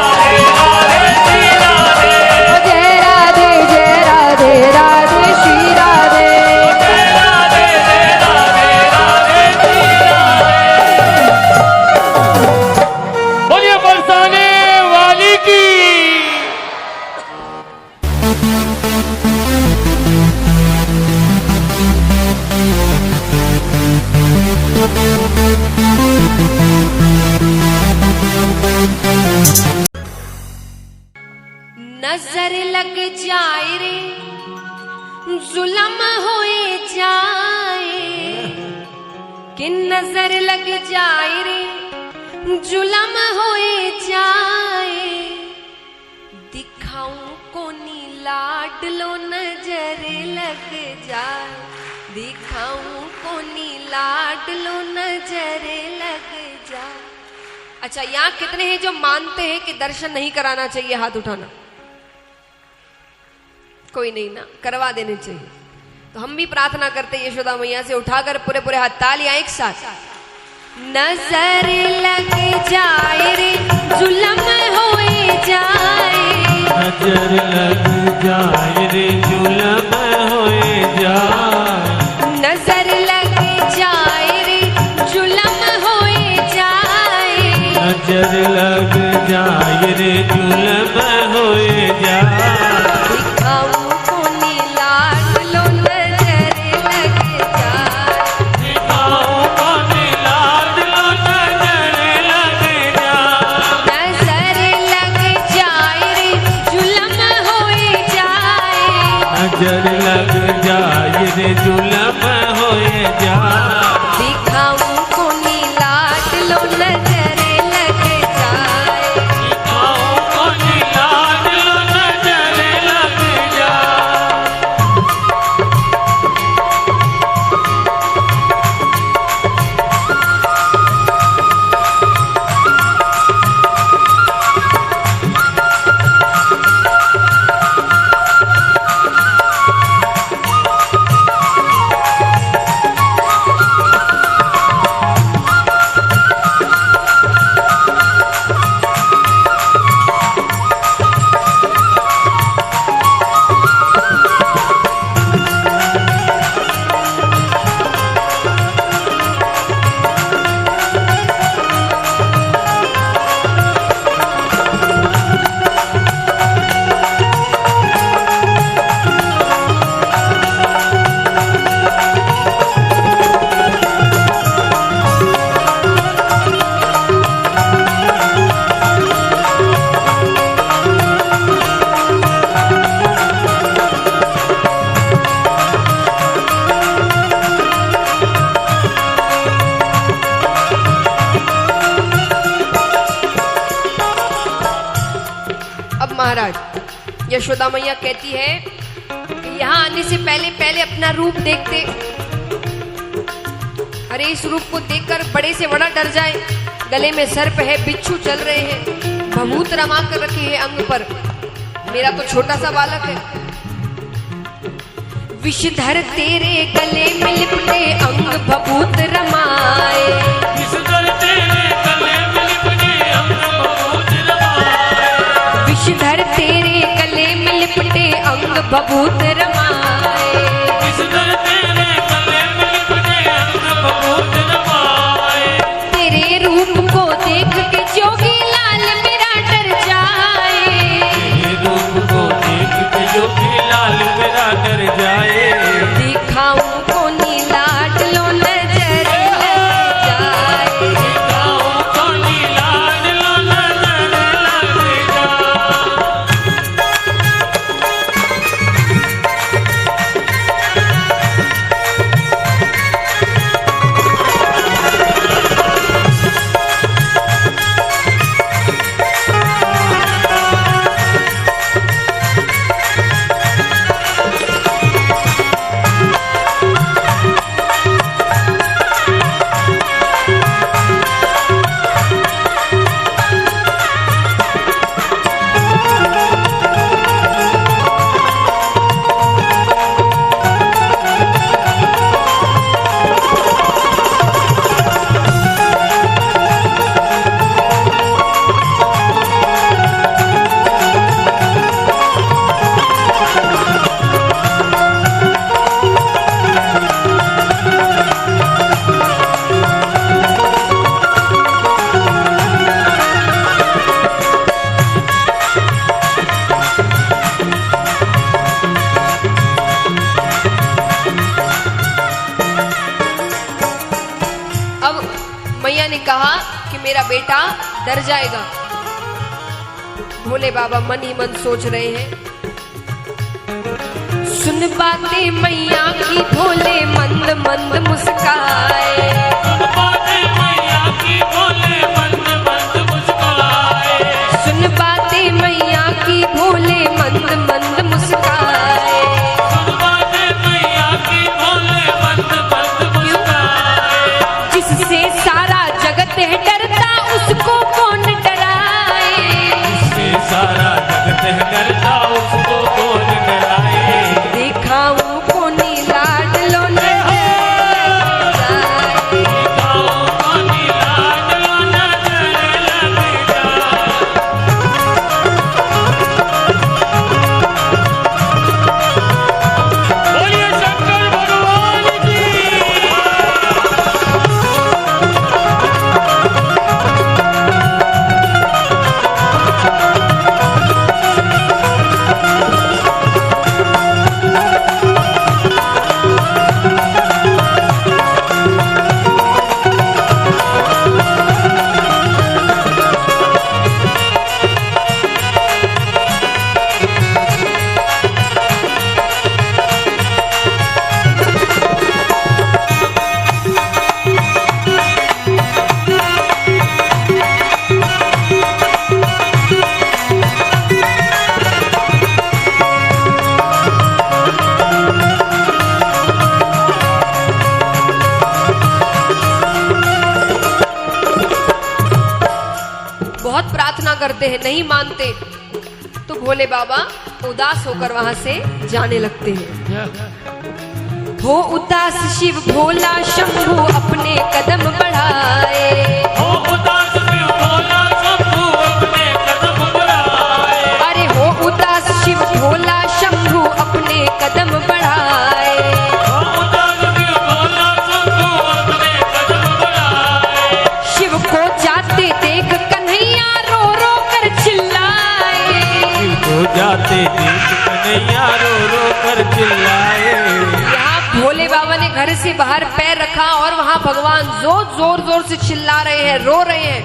श्री राधे। ओ जय राधे श्री राधे। जय राधे राधे श्री राधे। बोलिए बरसाने वाली की। नजर लग जाए रे जुल्म होए जाए। कि नजर लग जाए रे जुल्म होए जाए। दिखाऊं कोनी लाडलो नजर लग जाए। दिखाऊं कोनी लाडलो नजर लग जाए। अच्छा, यहाँ कितने हैं जो मानते हैं कि दर्शन नहीं कराना चाहिए? हाथ उठाना। कोई नहीं ना, करवा देने चाहिए। तो हम भी प्रार्थना करते हैं यशोदा मैया से, उठाकर पूरे पूरे हाथ, तालियां एक साथ। नजर लग जाए रे जुल्म होए जाए। नजर लग जाए रे जुल्म होए जाए। नजर लग जाए रे जुल्म होए जाए। नजर लग जाए रे जुल्म होए जाए। दिखाऊं कोनी लाडलो नजर लग जाए। दिखाऊं कोनी लाडलो नजर लग जाए। दिखाऊं कोनी लाडलो नजर लग जाए। अब महाराज यशोदा मैया कहती है कि यहाँ आने से पहले पहले अपना रूप देखते, अरे इस रूप को देखकर बड़े से बड़ा डर जाए। गले में सर्प है, बिच्छू चल रहे हैं, भभूत रमा कर रखी है अंग पर, मेरा तो छोटा सा बालक है। विषधर तेरे गले में लिपटे अंग भभूत रमाए। विषधर तेरे गले में लिपटे अंग भभूत रमाए। विषधर तेरे गले में लिपटे अंग भभूत रमाए। विषधर तेरे गले में लिपटे अंग भभूत रमाए। तेरे रूप को देख के जोगी लाल मेरा डर जाए। तेरे रूप को देख के जोगी लाल मेरा डर जाए। दिखाऊं कोनी लाडलो नजर लग जाए। दिखाऊं कोनी लाडलो नजर लग जाए। मैया ने कहा कि मेरा बेटा डर जाएगा। भोले बाबा मन ही मन सोच रहे हैं। सुन बातें मैया की भोले मंद मंद मुस्काए। सुन बातें मैया की भोले मंद मंद मुस्काए। सुन बातें मैया की भोले मंद मंद मुस्काए। सुन बातें मैया की भोले मंद मंद मुस्काए। जिससे सारा जगत है डरता उसको कौन डराए। जिससे सारा जगत है डरता उसको कौन डराए। दिखाऊं कोनी लाडलो नजर लग जाए। करते हैं, नहीं मानते, तो भोले बाबा उदास होकर वहां से जाने लगते हैं। हो उदास शिव भोला शंभू अपने कदम बढ़ाए, हो उदास शिव भोला शंभू अपने कदम बढ़ाए, अरे हो उदास शिव भोला शंभू अपने कदम बढ़ाए। हो उदास शिव भोला शंभू अपने कदम बढ़ाए, शिव को जाते देख कन्हैया रो रो कर चिल्लाए, शिव को जाते देख कन्हैया रो रो कर चिल्लाए। यहाँ भोले बाबा ने घर से बाहर पैर रखा और वहाँ भगवान जोर जोर से चिल्ला रहे हैं, रो रहे हैं।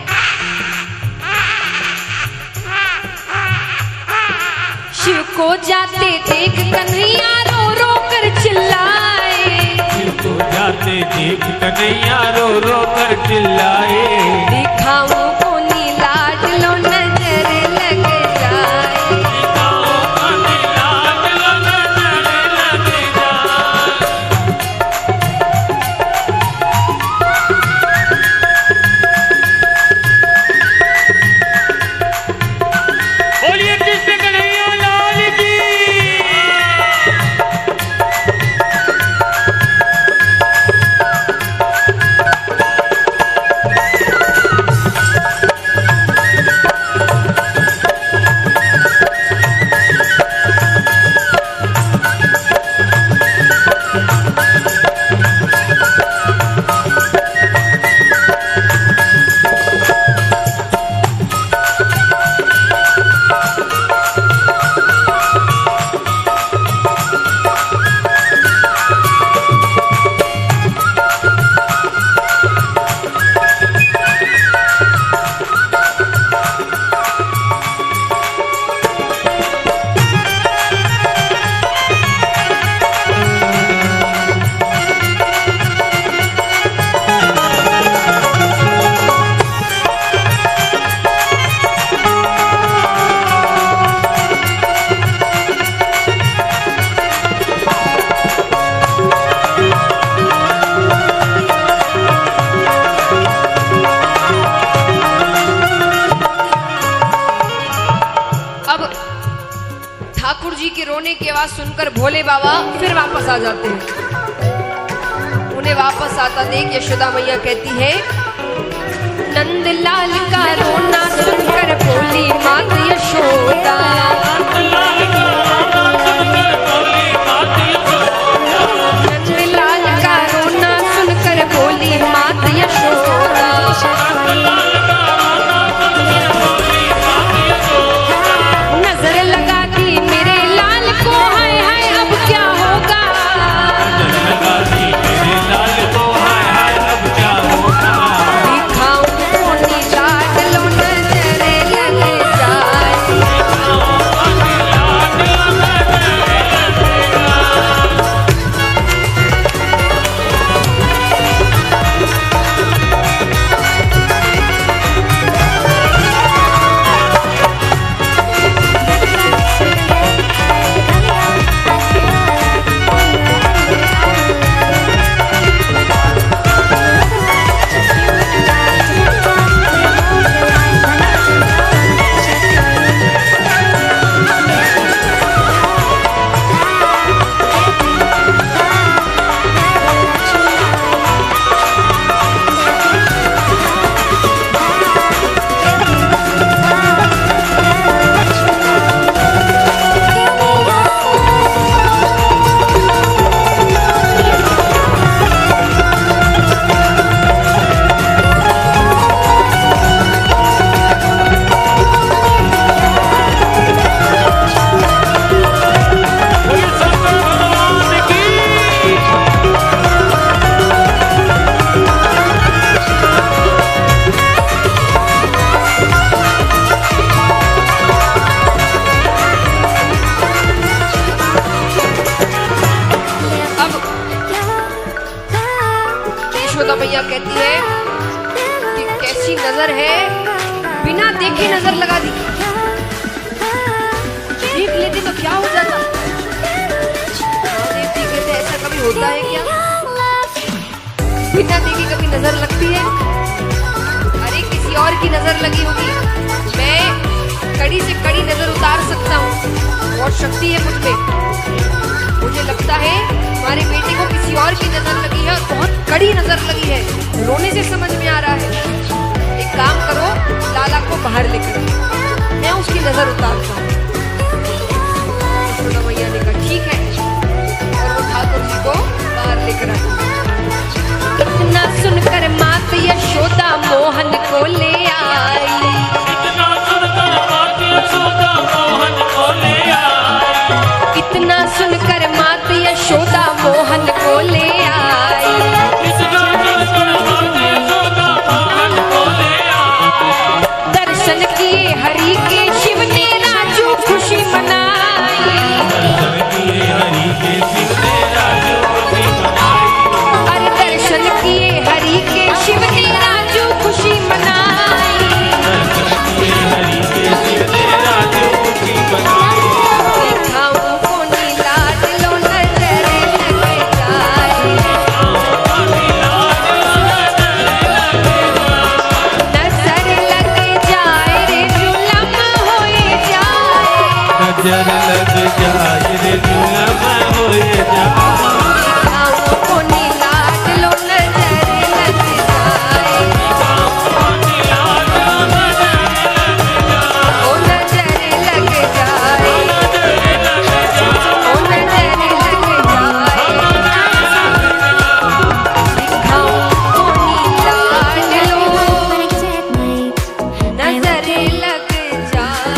शिव को जाते देख कन्हैया रो रो कर चिल्लाए, शिव को जाते देख कन्हैया रो रो कर चिल्लाए। दिखाऊं को नीलाज लो नजर लग जाए, दिखाओ कन्हैया लो नजर लग जाए। बोलिए कृष्ण कन्हैया लाल की। ठाकुर जी के रोने की आवाज सुनकर भोले बाबा फिर वापस आ जाते हैं। उन्हें वापस आता देख यशोदा मैया कहती है, नंदलाल का रोना सुनकर बोली मात यशोदा, नंदलाल का रोना सुनकर बोली मात यशोदा, नजर लगा दी मेरे लाल को, हाय हाय अब क्या होगा, दिखाऊं को निजात लो नजर लग जाए। यशोदा मैया कहती है कि कैसी नजर है, बिना देखे नजर लगा दी, देख लेती तो क्या हो जाता। महादेव जी कहते ऐसा कभी होता है क्या, बिना देखे कभी नजर लगती है? अरे किसी और की नजर लगी होगी, मैं कड़ी से कड़ी नजर उतार सकता हूँ, बहुत शक्ति है मुझ में। मुझे लगता है हमारे बेटे को किसी और की नजर लगी है और बहुत कड़ी नजर लगी है, रोने से समझ में आ रहा है। एक काम करो, लाला को बाहर लेकर आओ, मैं उसकी नजर उतारता हूँ। यशोदा मैया ने कहा ठीक है, और वो ठाकुर जी को बाहर लेकर आए। इतना सुनकर मात यशोदा मोहन को ले आई। इतना सुनकर मात यशोदा मोहन को ले आई। इतना सुनकर मात यशोदा मोहन को ले आई। इतना सुनकर मात यशोदा मोहन को ले आई। दर्शन किए हरि के शिव ने राजू खुशी मनाई। दर्शन किए हरि के शिव ने राजू खुशी मनाई। अरे दर्शन किए हरि के शिव ने राजू खुशी मनाई। दर्शन किए हरि के शिव ने राजू खुशी मनाई। दिखाऊं को नीलाज लो नजर लग जाए। नजर लग जाए रे जुलम होए जाए। नजर लग जाए रे जुलम होए जाए। दिखाऊं को नीलाज लो नजर लग जाए। ओ नजर लग जाए। ओ नजर लग जाए। दिखाऊं को नीलाज लो नजर लग जाए।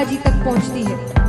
जी तक पहुंचती है।